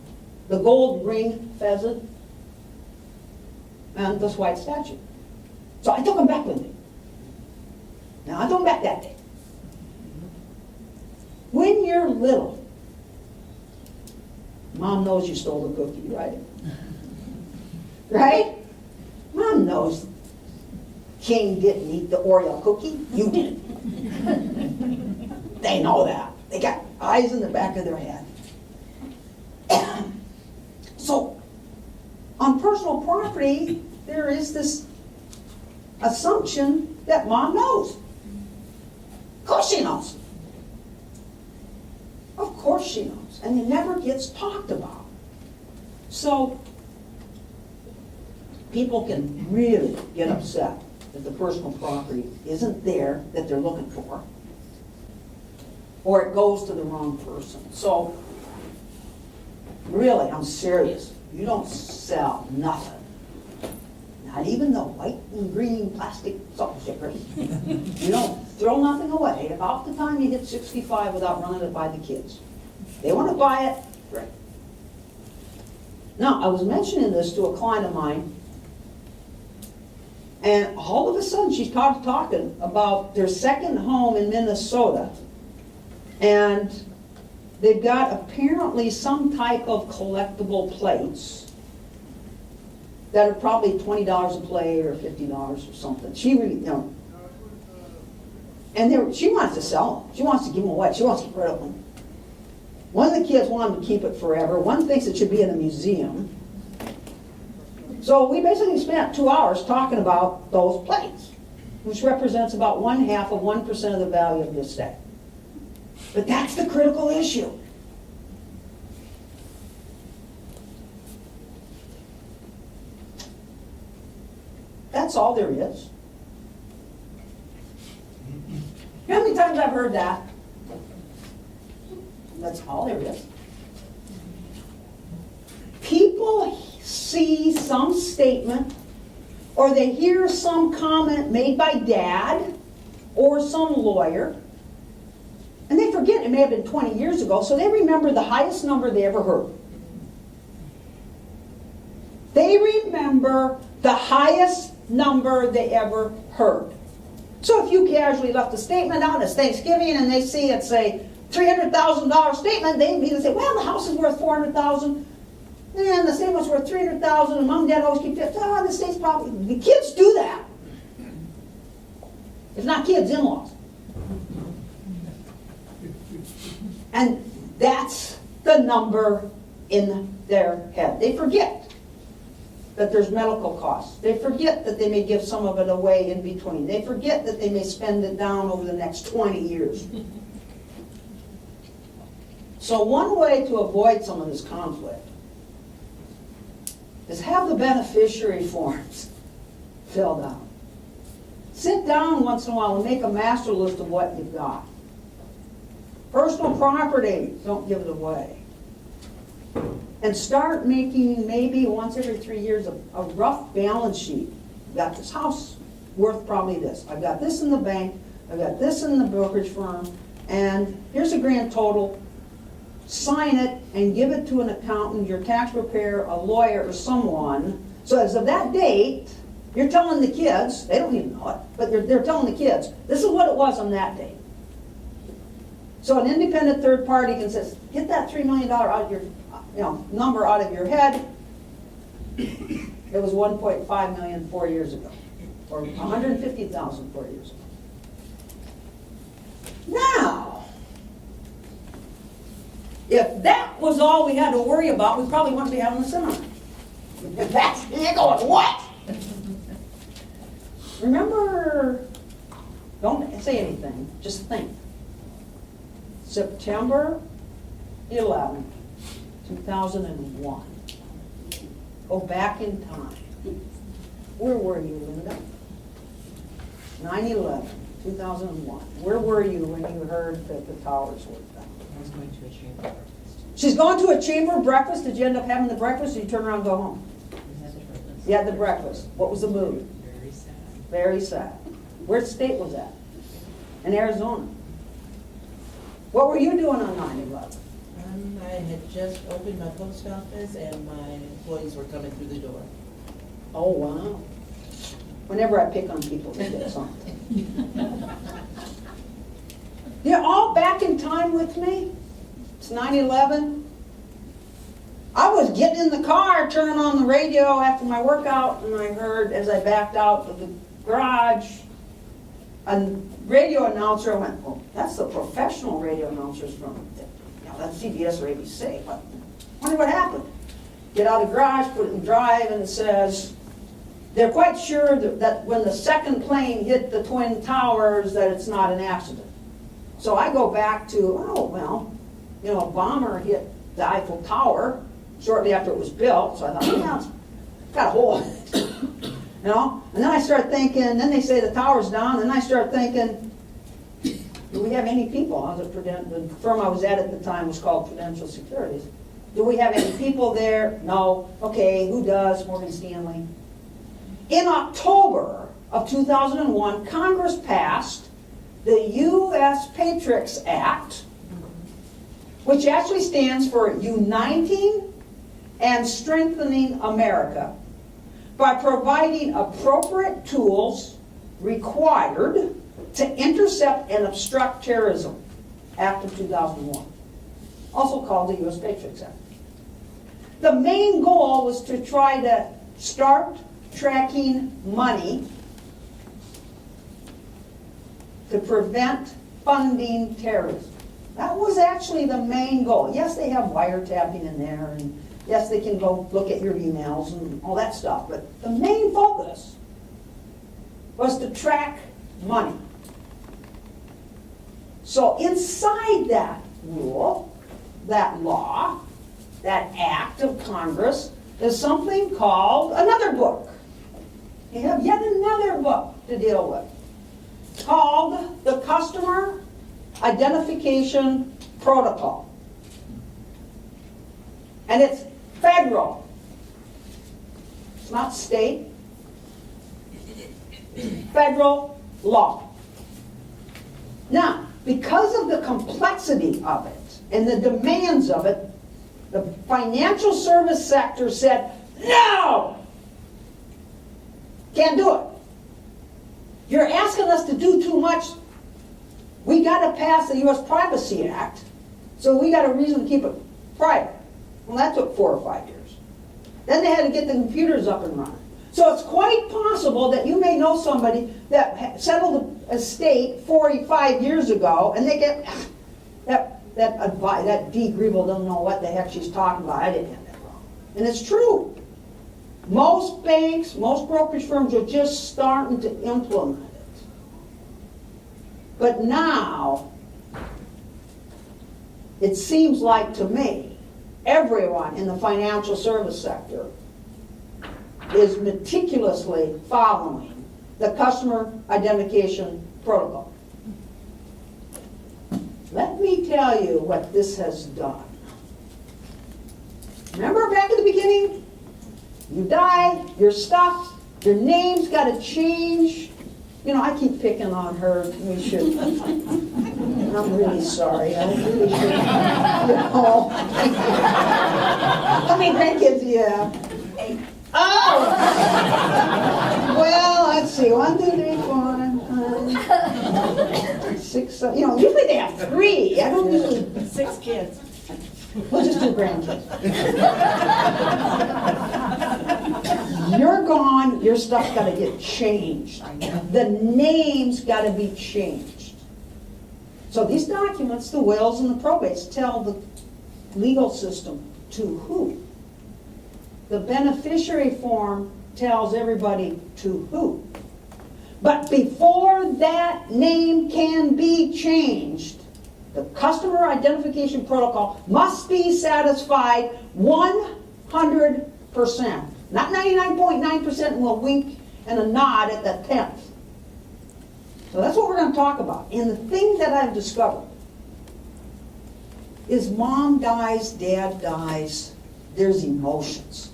S1: the gold ring pheasant, and this white statue. So I took them back with me. Now, I took them back that day. When you're little, Mom knows you stole the cookie, right? Right? Mom knows King didn't eat the Oreo cookie. You did. They know that. They got eyes in the back of their head. So, on personal property, there is this assumption that Mom knows. Of course she knows. Of course she knows. And it never gets talked about. So, people can really get upset that the personal property isn't there that they're looking for, or it goes to the wrong person. So, really, I'm serious. You don't sell nothing. Not even the white and green plastic salt shakers. You don't throw nothing away about the time you hit 65 without running it by the kids. They want to buy it, great. Now, I was mentioning this to a client of mine, and all of a sudden she's talking about their second home in Minnesota, and they've got apparently some type of collectible plates that are probably $20 a plate or $50 or something. She really, and she wants to sell them. She wants to give them away. She wants to get rid of them. One of the kids wanted to keep it forever. One thinks it should be in a museum. So we basically spent 2 hours talking about those plates, which represents about 1/2 of 1% of the value of the estate. But that's the critical issue. That's all there is. You know how many times I've heard that? That's all there is. People see some statement, or they hear some comment made by Dad or some lawyer, and they forget, it may have been 20 years ago, so they remember the highest number they ever heard. They remember the highest number they ever heard. So if you casually left a statement out, it's Thanksgiving, and they see it's a $300,000 statement, they immediately say, well, the house is worth $400,000, and the statement's worth $300,000, and mom and dad always keep it, oh, the state's probably, the kids do that. It's not kids, in-laws. And that's the number in their head. They forget that there's medical costs. They forget that they may give some of it away in between. They forget that they may spend it down over the next 20 years. So one way to avoid some of this conflict is have the beneficiary forms filled out. Sit down once in a while and make a master list of what you've got. Personal property, don't give it away. And start making maybe once every 3 years a rough balance sheet. I've got this house worth probably this. I've got this in the bank. I've got this in the brokerage firm. And here's a grand total. Sign it and give it to an accountant, your tax preparer, a lawyer, or someone. So as of that date, you're telling the kids, they don't even know it, but they're telling the kids, this is what it was on that date. So an independent third party can say, get that $3 million out of your number out of your head. It was 1.5 million 4 years ago, or 150,000 4 years ago. Now, if that was all we had to worry about, we probably wouldn't be having a seminar. You're going, what? Remember, don't say anything, just think. September 11th, 2001. Go back in time. Where were you, Linda? 9/11, 2001. Where were you when you heard that the towers were down?
S2: I was going to a chamber breakfast.
S1: She's gone to a chamber breakfast. Did you end up having the breakfast, or you turn around and go home?
S2: We had the breakfast.
S1: You had the breakfast. What was the mood?
S2: Very sad.
S1: Very sad. Where state was that? In Arizona. What were you doing on 9/11?
S3: I had just opened my post office and my employees were coming through the door.
S1: Oh, wow. Whenever I pick on people, they get something. You're all back in time with me? It's 9/11. I was getting in the car, turning on the radio after my workout, and I heard, as I backed out of the garage, a radio announcer. I went, oh, that's the professional radio announcers from, that's CBS or ABC. But I wonder what happened. Get out of the garage, put it in drive, and it says, they're quite sure that when the second plane hit the Twin Towers that it's not an accident. So I go back to, oh, well, a bomber hit the Eiffel Tower shortly after it was built. So I thought, yeah, it's got a hole in it. And then I start thinking, then they say the tower's down, and I start thinking, do we have any people? The firm I was at the time was called Prudential Securities. Do we have any people there? No. Okay, who does? Morgan Stanley. In October of 2001, Congress passed the U.S. Patriots Act, which actually stands for Uniting and Strengthening America, by providing appropriate tools required to intercept and obstruct terrorism, Act of 2001, also called the U.S. Patriots Act. The main goal was to try to start tracking money to prevent funding terrorism. That was actually the main goal. Yes, they have wiretapping in there, and yes, they can go look at your emails and all that stuff, but the main focus was to track money. So inside that rule, that law, that act of Congress, is something called another book. You have yet another book to deal with, called the Customer Identification Protocol. And it's federal. It's not state. Federal law. Now, because of the complexity of it and the demands of it, the financial service sector said, no! Can't do it. You're asking us to do too much. We got to pass the U.S. Privacy Act, so we got a reason to keep it private. Well, that took 4 or 5 years. Then they had to get the computers up and running. So it's quite possible that you may know somebody that settled a estate 45 years ago, and they get that D. Griebel doesn't know what the heck she's talking about. I didn't have that wrong. And it's true. Most banks, most brokerage firms are just starting to implement it. But now, it seems like to me, everyone in the financial service sector is meticulously following the customer identification protocol. Let me tell you what this has done. Remember back at the beginning? You die, your stuff, your name's got to change. You know, I keep picking on her. We should. I'm really sorry. I really should. You know. How many grandkids do you have? 8. Oh! Well, let's see. 1, 2, 3, 4, 5, 6, 7. You know, usually they have 3. I don't usually.
S3: 6 kids.
S1: We'll just do grandkids. You're gone, your stuff's got to get changed. The name's got to be changed. So these documents, the wills and the probates, tell the legal system to who. The beneficiary form tells everybody to who. But before that name can be changed, the customer identification protocol must be satisfied 100%. Not 99.9%, and we'll wink and a nod at the 10th. So that's what we're going to talk about. And the thing that I've discovered is mom dies, dad dies, there's emotions.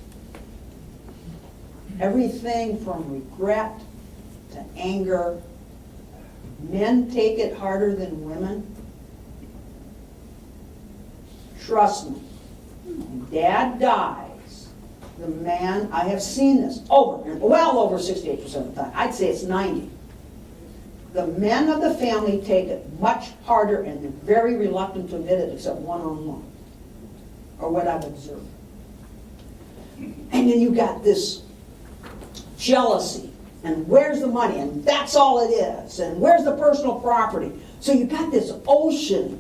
S1: Everything from regret to anger. Men take it harder than women. Trust me, when dad dies, the man, I have seen this well over 68% of the time. I'd say it's 90. The men of the family take it much harder, and they're very reluctant to admit it, except one-on-one, or what I've observed. And then you got this jealousy, and where's the money, and that's all it is, and where's the personal property? So you got this ocean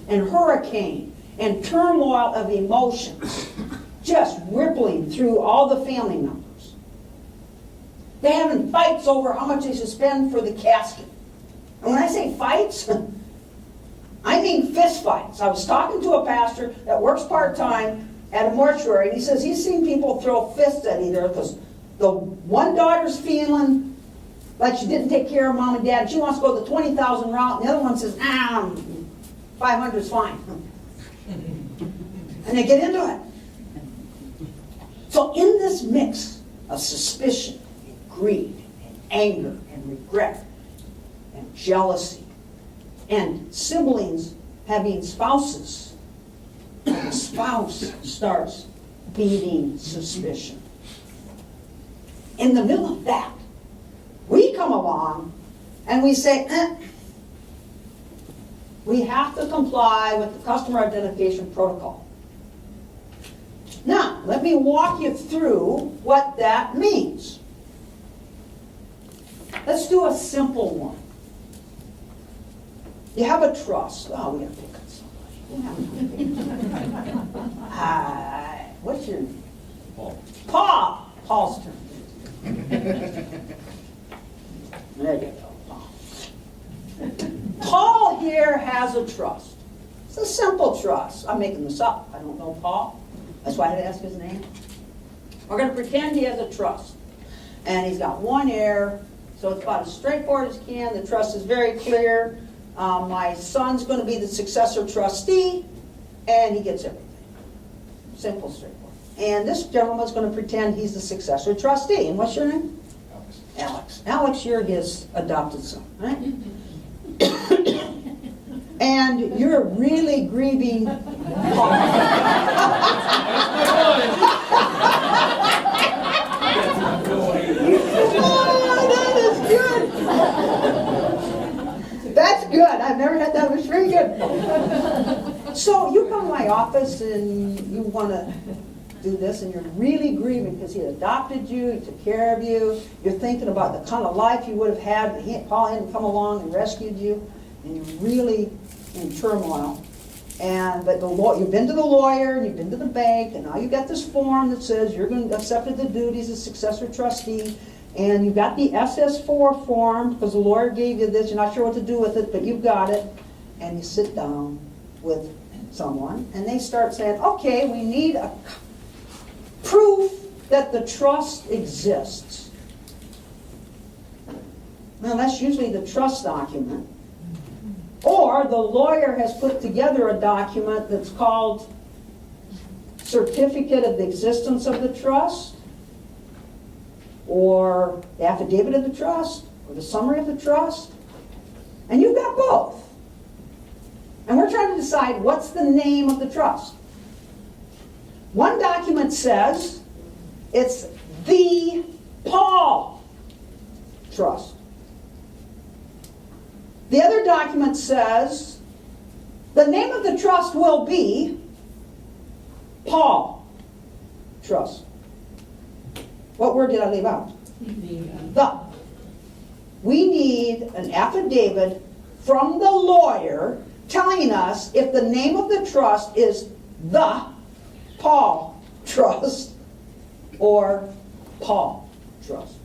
S1: and hurricane and turmoil of emotions just rippling through all the family members. They're having fights over how much they should spend for the casket. And when I say fights, I mean fist fights. I was talking to a pastor that works part-time at a mortuary, and he says he's seen people throw fists at each other because the one daughter's feeling like she didn't take care of mom and dad. She wants to go the 20,000 route, and the other one says, 500's fine. And they get into it. So in this mix of suspicion and greed and anger and regret and jealousy and siblings having spouses, the spouse starts beating suspicion. In the middle of that, we come along and we say, we have to comply with the customer identification protocol. Now, let me walk you through what that means. Let's do a simple one. You have a trust. Oh, we got to pick on somebody. Hi. What's your name?
S4: Paul.
S1: Paul. Paul's turn. There you go, Paul. Paul here has a trust. It's a simple trust. I'm making this up. I don't know Paul. That's why I had to ask his name. We're going to pretend he has a trust. And he's got one heir, so it's about as straightforward as can. The trust is very clear. My son's going to be the successor trustee, and he gets everything. Simple, straightforward. And this gentleman's going to pretend he's the successor trustee. And what's your name?
S4: Alex.
S1: Alex. Alex, you're his adopted son, right? and you're really grieving Paul. Oh, that is good. That's good. I've never had that. It was very good. So you come to my office and you want to do this, and you're really grieving because he adopted you, he took care of you. You're thinking about the kind of life you would have had if Paul hadn't come along and rescued you, and you're really in turmoil. But you've been to the lawyer, and you've been to the bank, and now you've got this form that says you're going to accept the duties as successor trustee, and you've got the SS4 form because the lawyer gave you this. You're not sure what to do with it, but you've got it, and you sit down with someone, and they start saying, okay, we need a proof that the trust exists. Now that's usually the trust document. Or the lawyer has put together a document that's called Certificate of the Existence of the Trust, or the Affidavit of the Trust, or the Summary of the Trust. And you've got both. And we're trying to decide what's the name of the trust. One document says it's the Paul Trust. The other document says the name of the trust will be Paul Trust. What word did I leave out? The. We need an affidavit from the lawyer telling us if the name of the trust is the Paul Trust or Paul Trust.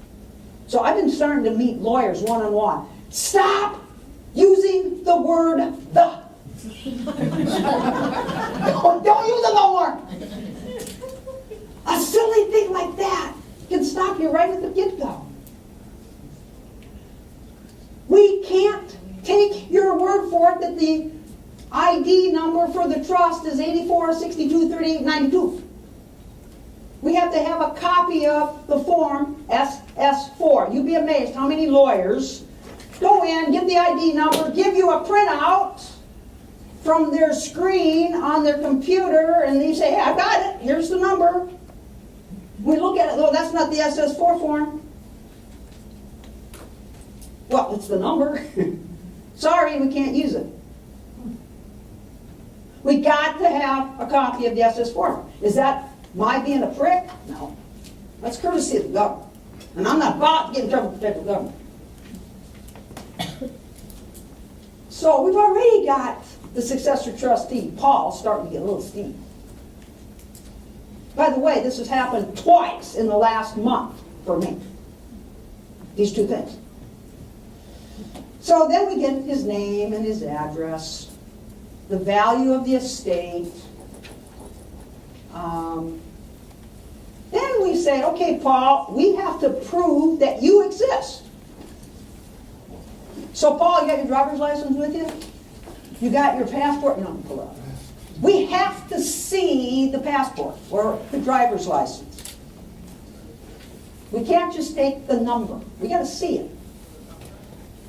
S1: So I've been starting to meet lawyers one-on-one. Stop using the word the. Don't use it no more. A silly thing like that can stop you right at the get-go. We can't take your word for it that the ID number for the trust is 84 62 38 92. We have to have a copy of the form SS4. You'd be amazed how many lawyers go in, get the ID number, give you a printout from their screen on their computer, and they say, hey, I got it, here's the number. We look at it, oh, that's not the SS4 form. Well, it's the number. Sorry, we can't use it. We got to have a copy of the SS form. Is that my being a prick? No. That's courtesy of the government. And I'm not about to get in trouble with the federal government. So we've already got the successor trustee, Paul, starting to get a little steamy. By the way, this has happened twice in the last month for me. These two things. So then we get his name and his address, the value of the estate. Then we say, okay, Paul, we have to prove that you exist. So, Paul, you got your driver's license with you? You got your passport? No, pull up. We have to see the passport or the driver's license. We can't just take the number. We got to see it.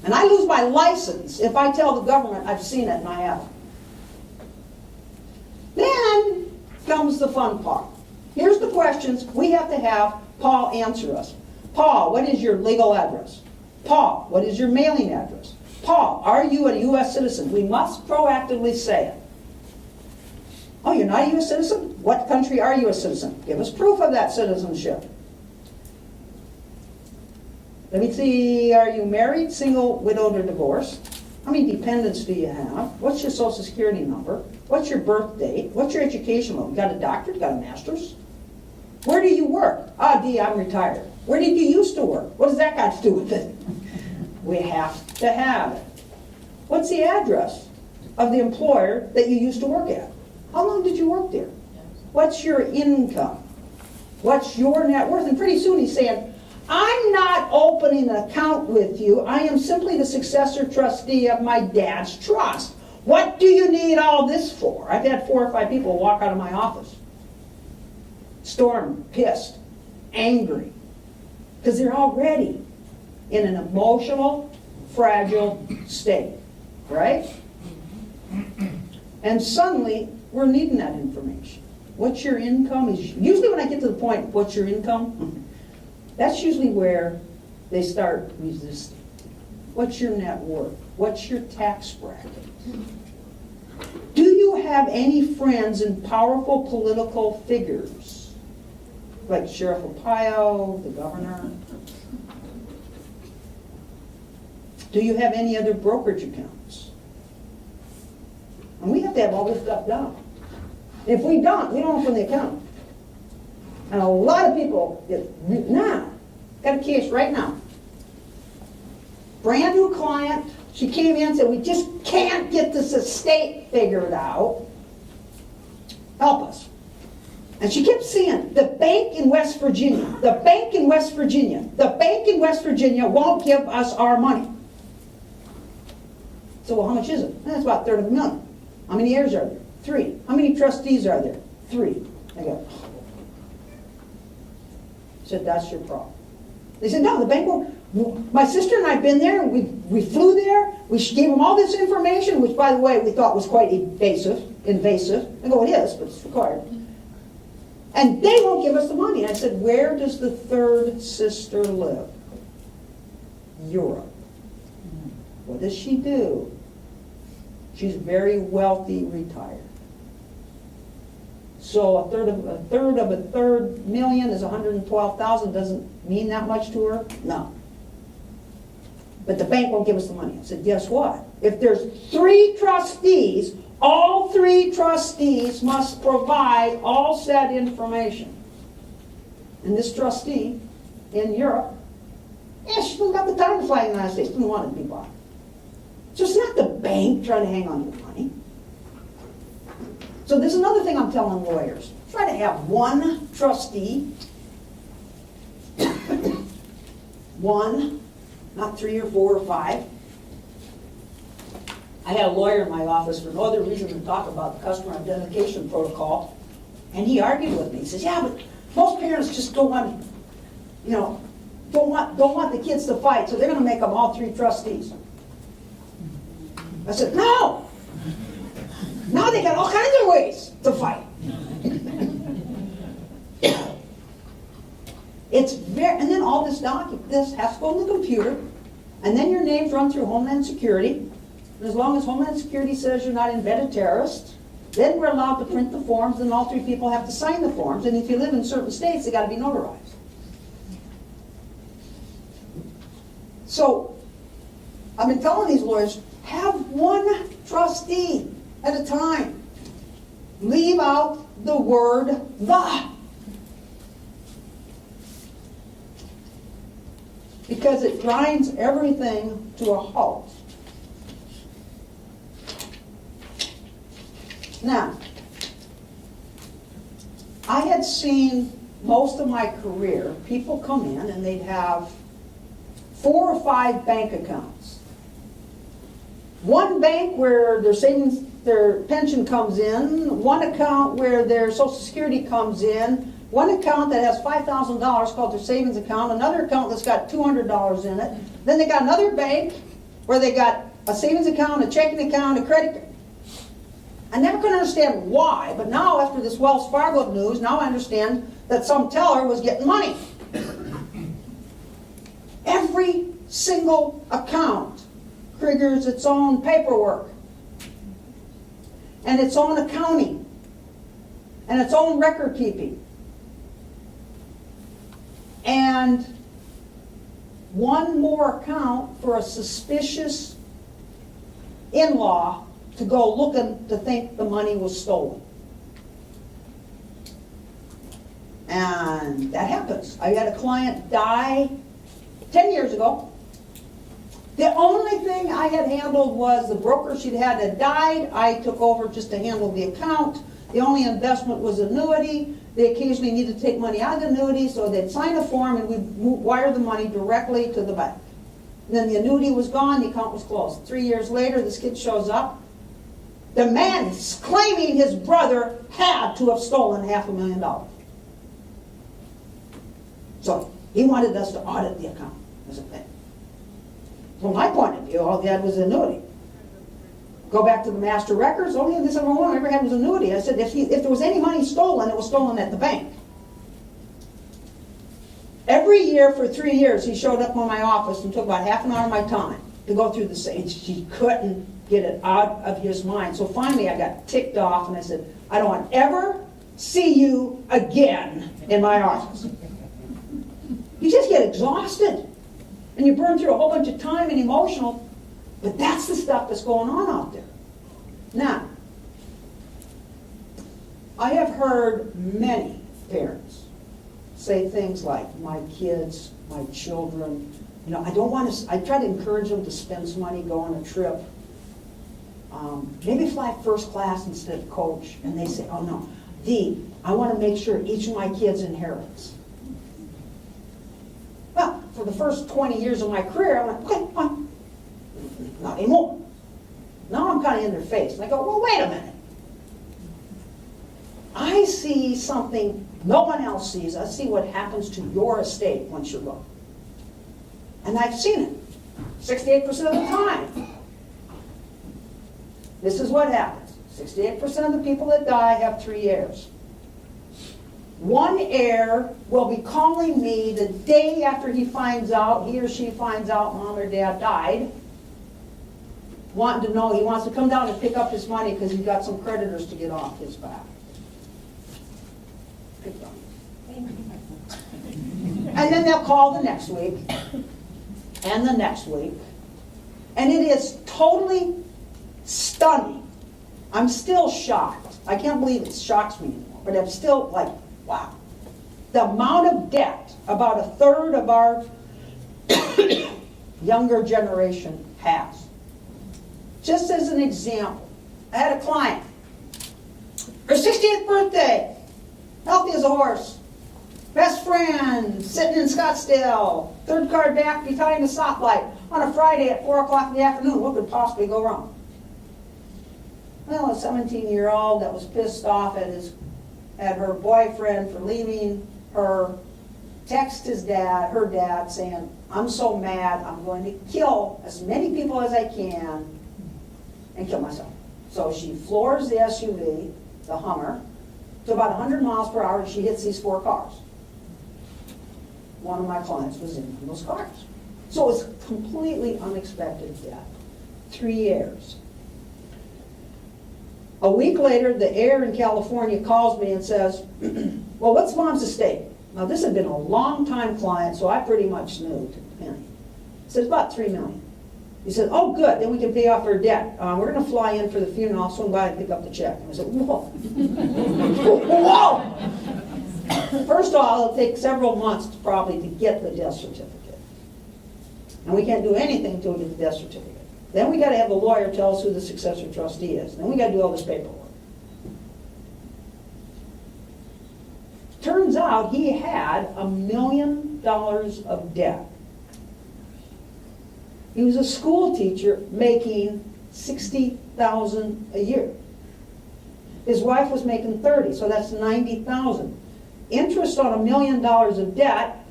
S1: And I lose my license if I tell the government I've seen it and I haven't. Then comes the fun part. Here's the questions we have to have Paul answer us. Paul, what is your legal address? Paul, what is your mailing address? Paul, are you a U.S. citizen? We must proactively say it. Oh, you're not a U.S. citizen? What country are you a citizen? Give us proof of that citizenship. Let me see, are you married, single, widowed, or divorced? How many dependents do you have? What's your social security number? What's your birth date? What's your education level? You got a doctorate? Got a master's? Where do you work? Ah, Dee, I'm retired. Where did you used to work? What does that got to do with it? We have to have it. What's the address of the employer that you used to work at? How long did you work there? What's your income? What's your net worth? And pretty soon he's saying, I'm not opening an account with you. I am simply the successor trustee of my dad's trust. What do you need all this for? I've had 4 or 5 people walk out of my office. Stormed, pissed, angry. Because they're already in an emotional, fragile state. Right? And suddenly, we're needing that information. What's your income? Is usually when I get to the point, what's your income? That's usually where they start resisting. What's your net worth? What's your tax bracket? Do you have any friends in powerful political figures? Like Sheriff Arpaio, the governor? Do you have any other brokerage accounts? And we have to have all this stuff done. If we don't, we don't open the account. And a lot of people get, now, got a case right now. Brand new client, she came in and said, we just can't get this estate figured out. Help us. And she kept seeing the bank in West Virginia, the bank in West Virginia, the bank in West Virginia won't give us our money. So, well, how much is it? That's about $1/3 How many heirs are there? 3. How many trustees are there? 3. I go, said, that's your problem. They said, no, the bank won't. My sister and I have been there, and we flew there, we gave them all this information, which, by the way, we thought was quite invasive. I go, it is, but it's required. And they won't give us the money. I said, where does the third sister live? Europe. What does she do? She's very wealthy, retired. So a third of $1 million is 112,000. Doesn't mean that much to her? No. But the bank won't give us the money. I said, guess what? If there's 3 trustees, all 3 trustees must provide all said information. And this trustee in Europe, she didn't got the time to fly in the United States. Didn't want it to be bought. So it's not the bank trying to hang on to the money. So there's another thing I'm telling lawyers. Try to have one trustee, one, not 3 or 4 or 5. I had a lawyer in my office for no other reason than talk about the customer identification protocol, and he argued with me. He says, yeah, but most parents just don't want, don't want the kids to fight, so they're going to make them all 3 trustees. I said, no! Now they got all kinds of ways to fight. It's very, and then all this this has to go in the computer, and then your name's run through Homeland Security. And as long as Homeland Security says you're not an embedded terrorist, then we're allowed to print the forms, and all 3 people have to sign the forms, and if you live in certain states, they got to be notarized. So, I've been telling these lawyers, have one trustee at a time. Leave out the word the. Because it grinds everything to a halt. Now, I had seen most of my career, people come in and they'd have 4 or 5 bank accounts. One bank where their savings, their pension comes in, one account where their Social Security comes in, one account that has $5,000 called their savings account, another account that's got $200 in it. Then they got another bank where they got a savings account, a checking account, a credit card. I never could understand why, but now after this Wells Fargo news, now I understand that some teller was getting money. Every single account triggers its own paperwork and its own accounting and its own record keeping. And one more account for a suspicious in-law to go looking to think the money was stolen. And that happens. I had a client die 10 years ago. The only thing I had handled was the broker she'd had died. I took over just to handle the account. The only investment was annuity. They occasionally needed to take money out of the annuity, so they'd sign a form and we'd wire the money directly to the bank. And then the annuity was gone, the account was closed. 3 years later, this kid shows up. The man is claiming his brother had to have stolen $500,000. So he wanted us to audit the account as a thing. From my point of view, all he had was annuity. Go back to the master records. Only this other one I ever had was annuity. I said, if there was any money stolen, it was stolen at the bank. Every year for 3 years, he showed up in my office and took about half an hour of my time to go through the same. He couldn't get it out of his mind. So finally I got ticked off and I said, I don't want to ever see you again in my office. You just get exhausted. And you burn through a whole bunch of time and emotional. But that's the stuff that's going on out there. Now, I have heard many parents say things like, my kids, my children, I don't want to, I try to encourage them to spend some money, go on a trip, maybe fly first class instead of coach, and they say, oh no, Dee, I want to make sure each of my kids inherits. Well, for the first 20 years of my career, I'm like, okay, fine. Not anymore. Now I'm kind of in their face. And I go, well, wait a minute. I see something no one else sees. I see what happens to your estate once you're gone. And I've seen it 68% of the time. This is what happens. 68% of the people that die have 3 heirs. One heir will be calling me the day after he or she finds out mom or dad died, wanting to know, he wants to come down and pick up his money because he's got some creditors to get off his back. And then they'll call the next week, and the next week, and it is totally stunning. I'm still shocked. I can't believe it shocks me anymore, but I'm still like, wow. The amount of debt about a third of our younger generation has. Just as an example, I had a client, her 60th birthday, healthy as a horse, best friend, sitting in Scottsdale, third car back behind the stoplight on a Friday at 4 o'clock in the afternoon. What could possibly go wrong? Well, a 17-year-old that was pissed off at her boyfriend for leaving her, text her dad, saying, I'm so mad, I'm going to kill as many people as I can and kill myself. So she floors the SUV, the Hummer, to about 100 miles per hour, and she hits these 4 cars. One of my clients was in those cars. So it's completely unexpected death. 3 heirs. A week later, the heir in California calls me and says, well, what's mom's estate? Now, this had been a long-time client, so I pretty much knew to the penny. He said, about $3 million. He said, oh, good, then we can pay off her debt. We're going to fly in for the funeral, I'll swing by and pick up the check. And I said, whoa. Whoa! First of all, it'll take several months probably to get the death certificate. And we can't do anything until we get the death certificate. Then we got to have the lawyer tell us who the successor trustee is. Then we got to do all this paperwork. Turns out he had $1 million of debt. He was a school teacher making $60,000 a year. His wife was making $30,000, so that's $90,000. Interest on $1 million of debt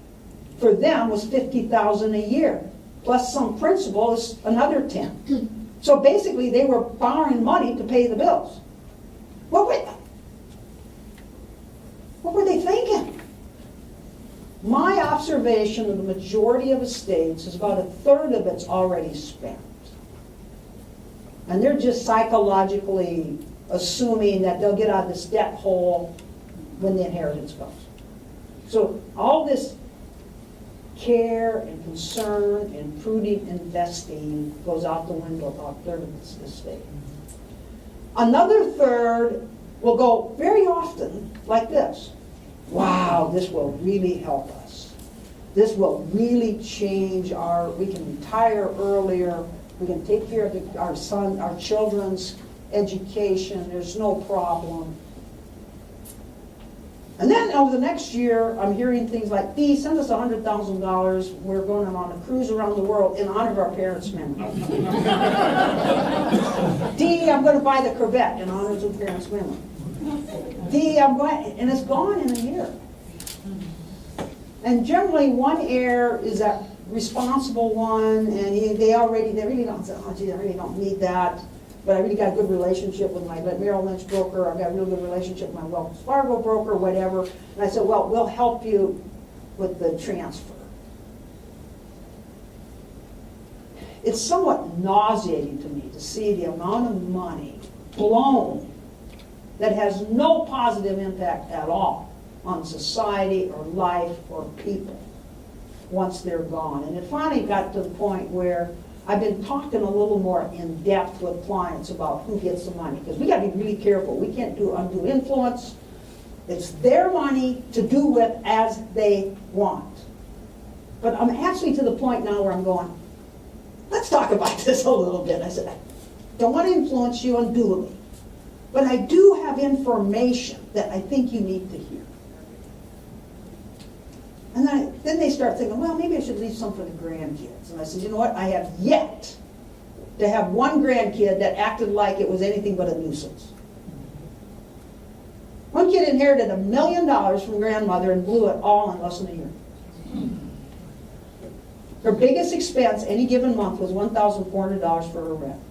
S1: for them was $50,000 a year, plus some principal is another $10,000. So basically, they were borrowing money to pay the bills. What were they thinking? My observation of the majority of estates is about a third of it's already spent. And they're just psychologically assuming that they'll get out of this debt hole when the inheritance comes. So all this care and concern and prudent investing goes out the window about a third of this estate. Another third will go very often like this. Wow, this will really help us. This will really change we can retire earlier, we can take care of our children's education, there's no problem. And then over the next year, I'm hearing things like, Dee, send us $100,000, we're going on a cruise around the world in honor of our parents' memory. Dee, I'm going to buy the Corvette in honor of parents' memory. Dee, I'm going, and it's gone in a year. And generally, one heir is that responsible one, and they really don't say, oh, gee, I really don't need that. but I really got a good relationship with my Merrill Lynch broker, I've got a real good relationship with my Wells Fargo broker, whatever. And I said, well, we'll help you with the transfer. It's somewhat nauseating to me to see the amount of money blown that has no positive impact at all on society or life or people once they're gone. And it finally got to the point where I've been talking a little more in depth with clients about who gets the money, because we got to be really careful. We can't do undue influence. It's their money to do with as they want. But I'm actually to the point now where I'm going, let's talk about this a little bit. I said, I don't want to influence you unduly, but I do have information that I think you need to hear. And then they start thinking, well, maybe I should leave some for the grandkids. And I said, you know what? I have yet to have one grandkid that acted like it was anything but a nuisance. One kid inherited $1 million from grandmother and blew it all in less than a year. Her biggest expense any given month was $1,400 for her rent.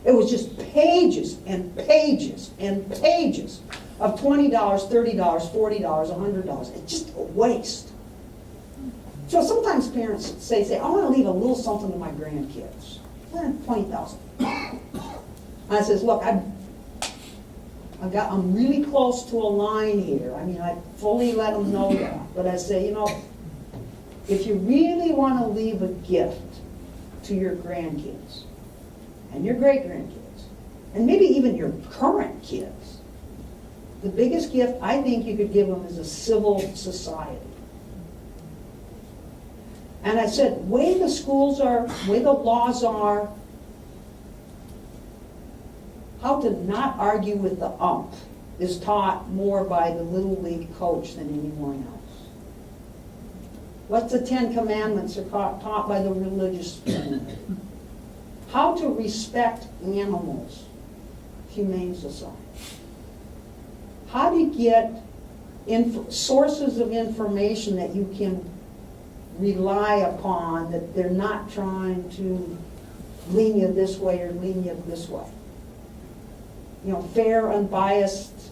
S1: It was just pages and pages and pages of $20, $30, $40, $100. It's just a waste. So sometimes parents say, I want to leave a little something to my grandkids. $20,000. And I says, look, I'm really close to a line here. I mean, I fully let them know that. But I say, you know, if you really want to leave a gift to your grandkids and your great-grandkids, and maybe even your current kids, the biggest gift I think you could give them is a civil society. And I said, way the schools are, way the laws are, how to not argue with the ump is taught more by the Little League coach than anyone else. What's the 10 Commandments are taught by the religious community. How to respect animals, humane society. How to get sources of information that you can rely upon, that they're not trying to lean you this way or lean you this way. You know, fair, unbiased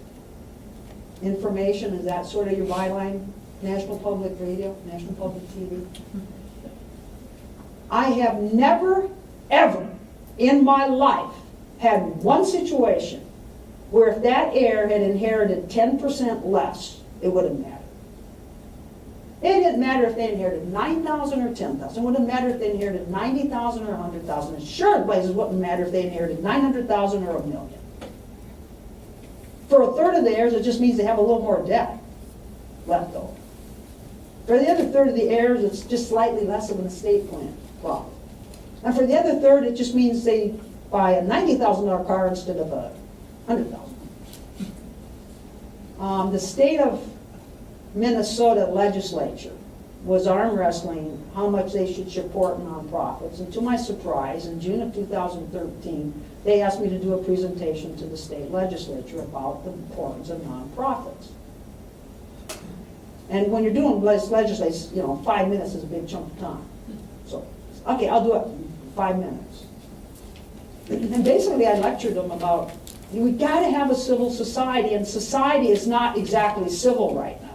S1: information, is that sort of your byline? National Public Radio, National Public TV. I have never, ever in my life had one situation where if that heir had inherited 10% less, it wouldn't matter. It didn't matter if they inherited $9,000 or $10,000. It wouldn't matter if they inherited $90,000 or $100,000. Insurance places wouldn't matter if they inherited $900,000 or $1 million. For a third of the heirs, it just means they have a little more debt left over. For the other third of the heirs, it's just slightly less of an estate plan problem. And for the other third, it just means they buy a $90,000 car instead of a $100,000. The state of Minnesota legislature was arm wrestling how much they should support nonprofits. And to my surprise, in June of 2013, they asked me to do a presentation to the state legislature about the importance of nonprofits. And when you're doing legislation, you know, 5 minutes is a big chunk of time. So, okay, I'll do it in 5 minutes. And basically I lectured them about, we got to have a civil society, and society is not exactly civil right now.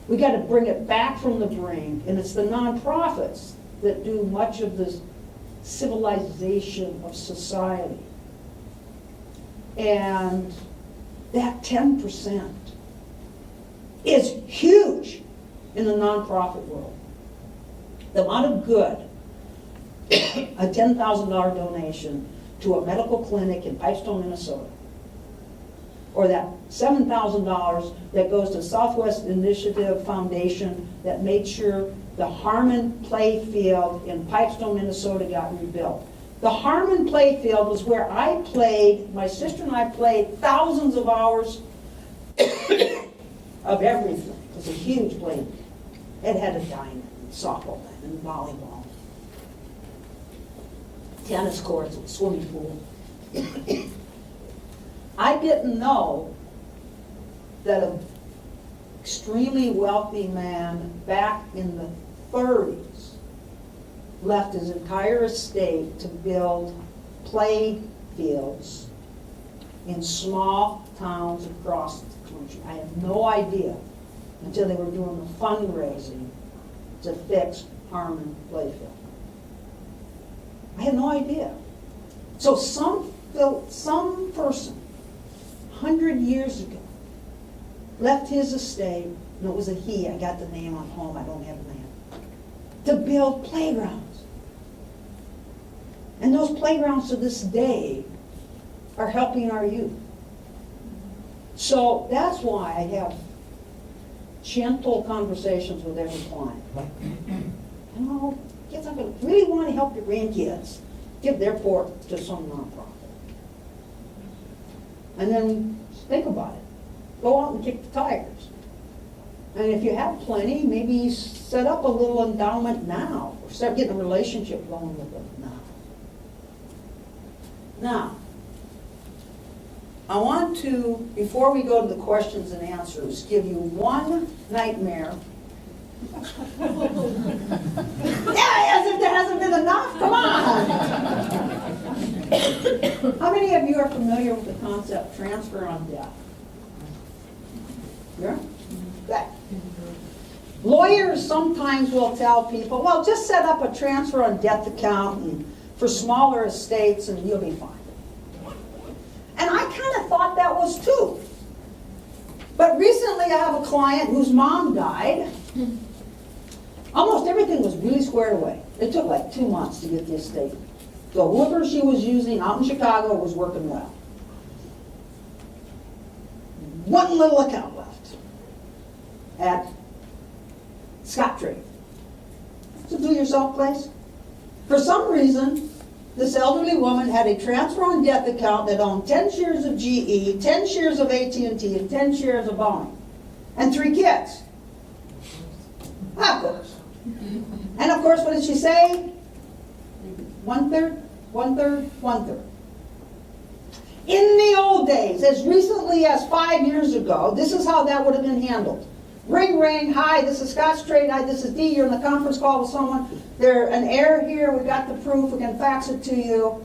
S1: We got to bring it back from the brink, and it's the nonprofits that do much of the civilization of society. And that 10% is huge in the nonprofit world. The amount of good a $10,000 donation to a medical clinic in Pipestone, Minnesota, or that $7,000 that goes to Southwest Initiative Foundation that made sure the Harmon Playfield in Pipestone, Minnesota got rebuilt. The Harmon Playfield was where I played, my sister and I played thousands of hours of everything. It was a huge playground. It had a diamond, and softball diamond, and volleyball, tennis courts, and swimming pool. I didn't know that an extremely wealthy man back in the 30s left his entire estate to build play fields in small towns across the country. I had no idea until they were doing the fundraising to fix Harmon Playfield. I had no idea. So some person 100 years ago left his estate, and it was a he, I got the name on home, I don't have the name, to build playgrounds. And those playgrounds to this day are helping our youth. So that's why I have gentle conversations with every client. You know, kids, I'm going to really want to help your grandkids, give their port to some nonprofit. And then think about it. Go out and kick the tires. And if you have plenty, maybe set up a little endowment now, or start getting a relationship going with them now. Now, I want to, before we go to the questions and answers, give you one nightmare. Yeah, as if there hasn't been enough, come on! How many of you are familiar with the concept transfer on death? Yeah? Good. Lawyers sometimes will tell people, well, just set up a transfer on death account and for smaller estates and you'll be fine. And I kind of thought that was too. But recently I have a client whose mom died. Almost everything was really squared away. It took like 2 months to get the estate. So whoever she was using out in Chicago was working well. One little account left at Scottrade. It's a do-yourself place. For some reason, this elderly woman had a transfer on death account that owned 10 shares of GE, 10 shares of AT&T, and 10 shares of Boeing, and 3 kids. Of course. And of course, what did she say? 1/3, 1/3, 1/3. In the old days, as recently as 5 years ago, this is how that would have been handled. Ring, ring, hi, this is Scottrade, hi, this is Dee, you're in a conference call with someone. They're an heir here, we got the proof, we can fax it to you.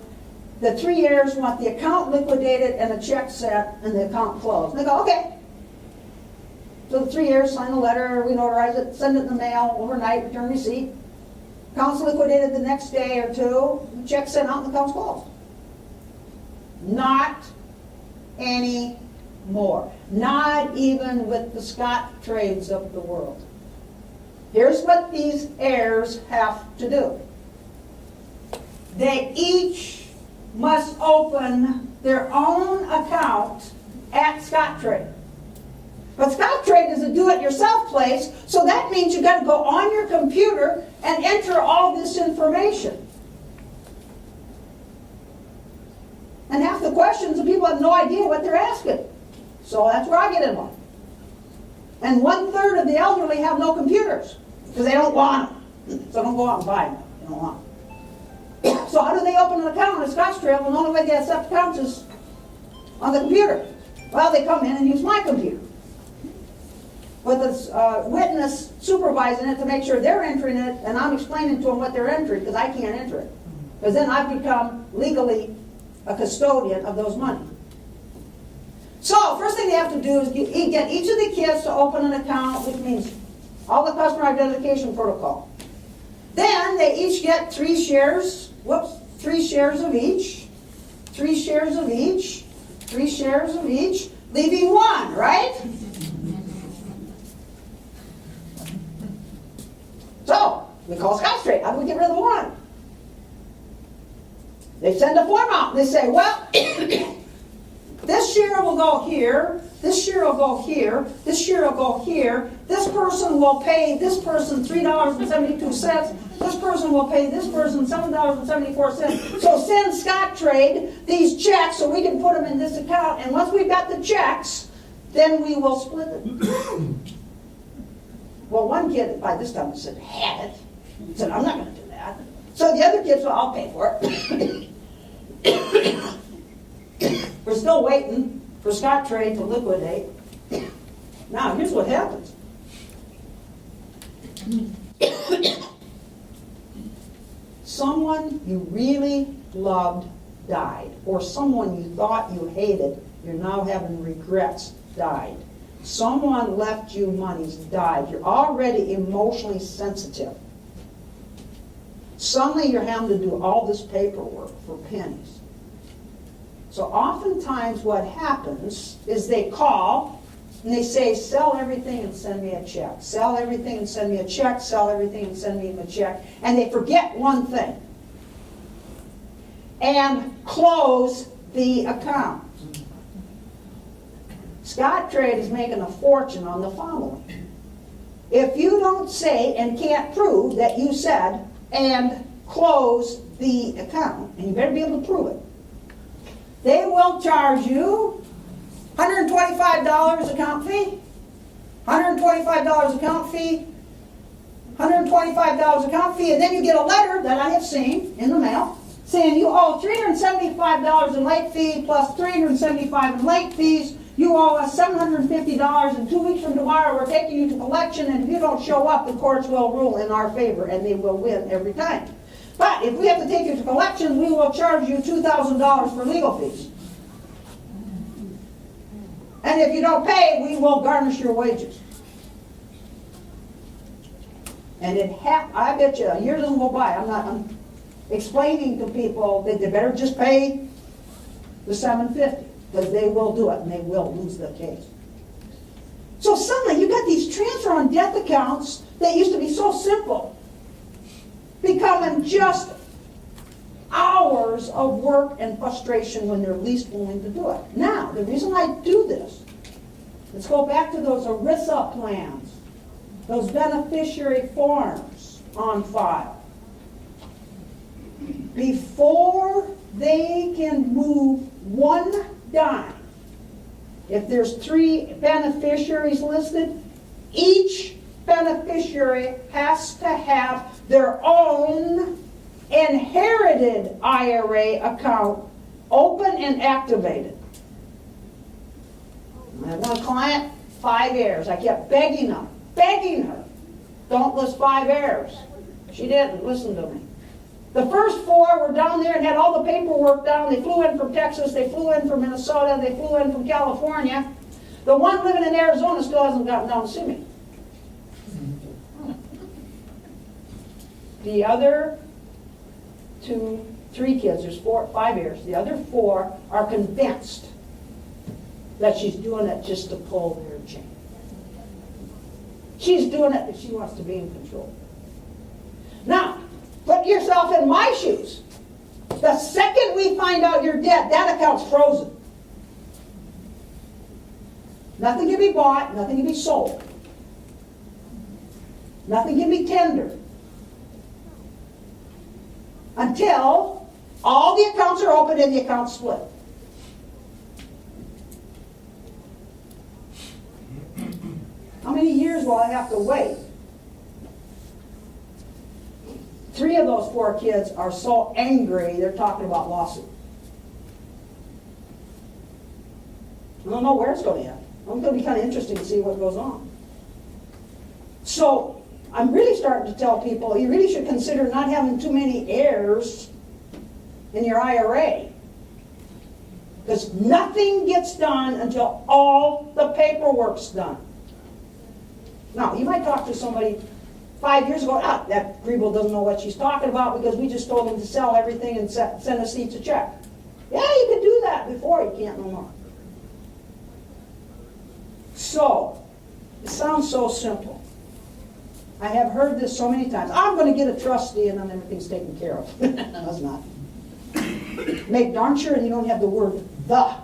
S1: The 3 heirs want the account liquidated and a check sent and the account closed. And they go, okay. So the 3 heirs sign the letter, we notarize it, send it in the mail overnight, return receipt. Account's liquidated the next day or two, the check sent out and the account's closed. Not anymore. Not even with the Scottrades of the world. Here's what these heirs have to do. They each must open their own account at Scottrade. But Scottrade is a do-it-yourself place, so that means you've got to go on your computer and enter all this information. And half the questions, the people have no idea what they're asking. So that's where I get involved. And 1/3 of the elderly have no computers because they don't want them. So don't go out and buy them. They don't want them. So how do they open an account on a Scottrade? Well, the only way they accept accounts is on the computer. Well, they come in and use my computer with a witness supervising it to make sure they're entering it, and I'm explaining to them what they're entering because I can't enter it. Because then I've become legally a custodian of those money. So first thing they have to do is get each of the kids to open an account, which means all the customer identification protocol. Then they each get 3 shares, 3 shares of each, 3 shares of each, 3 shares of each, leaving 1, right? So we call Scottrade. How do we get rid of the 1? They send a form out and they say, well, this share will go here, this share will go here, this share will go here, this person will pay this person $3.72, this person will pay this person $7.74. So send Scottrade these checks so we can put them in this account, and once we've got the checks, then we will split it. Well, one kid by this time said, had it. He said, I'm not going to do that. So the other kids said, I'll pay for it. We're still waiting for Scottrade to liquidate. Now, here's what happens. Someone you really loved died, or someone you thought you hated, you're now having regrets, died. Someone left you money's died. You're already emotionally sensitive. Suddenly you're having to do all this paperwork for pennies. So oftentimes what happens is they call and they say, sell everything and send me a check. Sell everything and send me a check. Sell everything and send me a check. And they forget one thing. And close the account. Scottrade is making a fortune on the following. If you don't say and can't prove that you said and close the account, and you better be able to prove it, they will charge you $125 account fee, $125 account fee, $125 account fee, and then you get a letter that I have seen in the mail saying you owe $375 in late fee plus $375 in late fees. You owe us $750, and 2 weeks from tomorrow we're taking you to collection, and if you don't show up, the courts will rule in our favor, and they will win every time. But if we have to take you to collection, we will charge you $2,000 for legal fees. And if you don't pay, we will garnish your wages. And I bet you a year doesn't go by. I'm explaining to people that they better just pay the $750, because they will do it and they will lose the case. So suddenly you got these transfer on death accounts that used to be so simple becoming just hours of work and frustration when they're least willing to do it. Now, the reason I do this, let's go back to those ERISA plans, those beneficiary forms on file. Before they can move one dime, if there's 3 beneficiaries listed, each beneficiary has to have their own inherited IRA account open and activated. I had one client, 5 heirs. I kept begging her, don't list 5 heirs. She didn't listen to me. The first 4 were down there and had all the paperwork down. They flew in from Texas, they flew in from Minnesota, they flew in from California. The one living in Arizona still hasn't gotten down to see me. The other 3 kids, there's 5 heirs. The other 4 are convinced that she's doing it just to pull their chain. She's doing it because she wants to be in control. Now, put yourself in my shoes. The second we find out you're dead, that account's frozen. Nothing can be bought, nothing can be sold. Nothing can be tendered. Until all the accounts are open and the accounts split. How many years will I have to wait? 3 of those 4 kids are so angry they're talking about lawsuit. I don't know where it's going to end. It's going to be kind of interesting to see what goes on. So I'm really starting to tell people you really should consider not having too many heirs in your IRA. Because nothing gets done until all the paperwork's done. Now, you might talk to somebody 5 years ago, that Griebel doesn't know what she's talking about because we just told him to sell everything and send us each a check. Yeah, you could do that before, you can't no more. So, it sounds so simple. I have heard this so many times. I'm going to get a trustee and then everything's taken care of. That's not. Make darn sure you don't have the word the.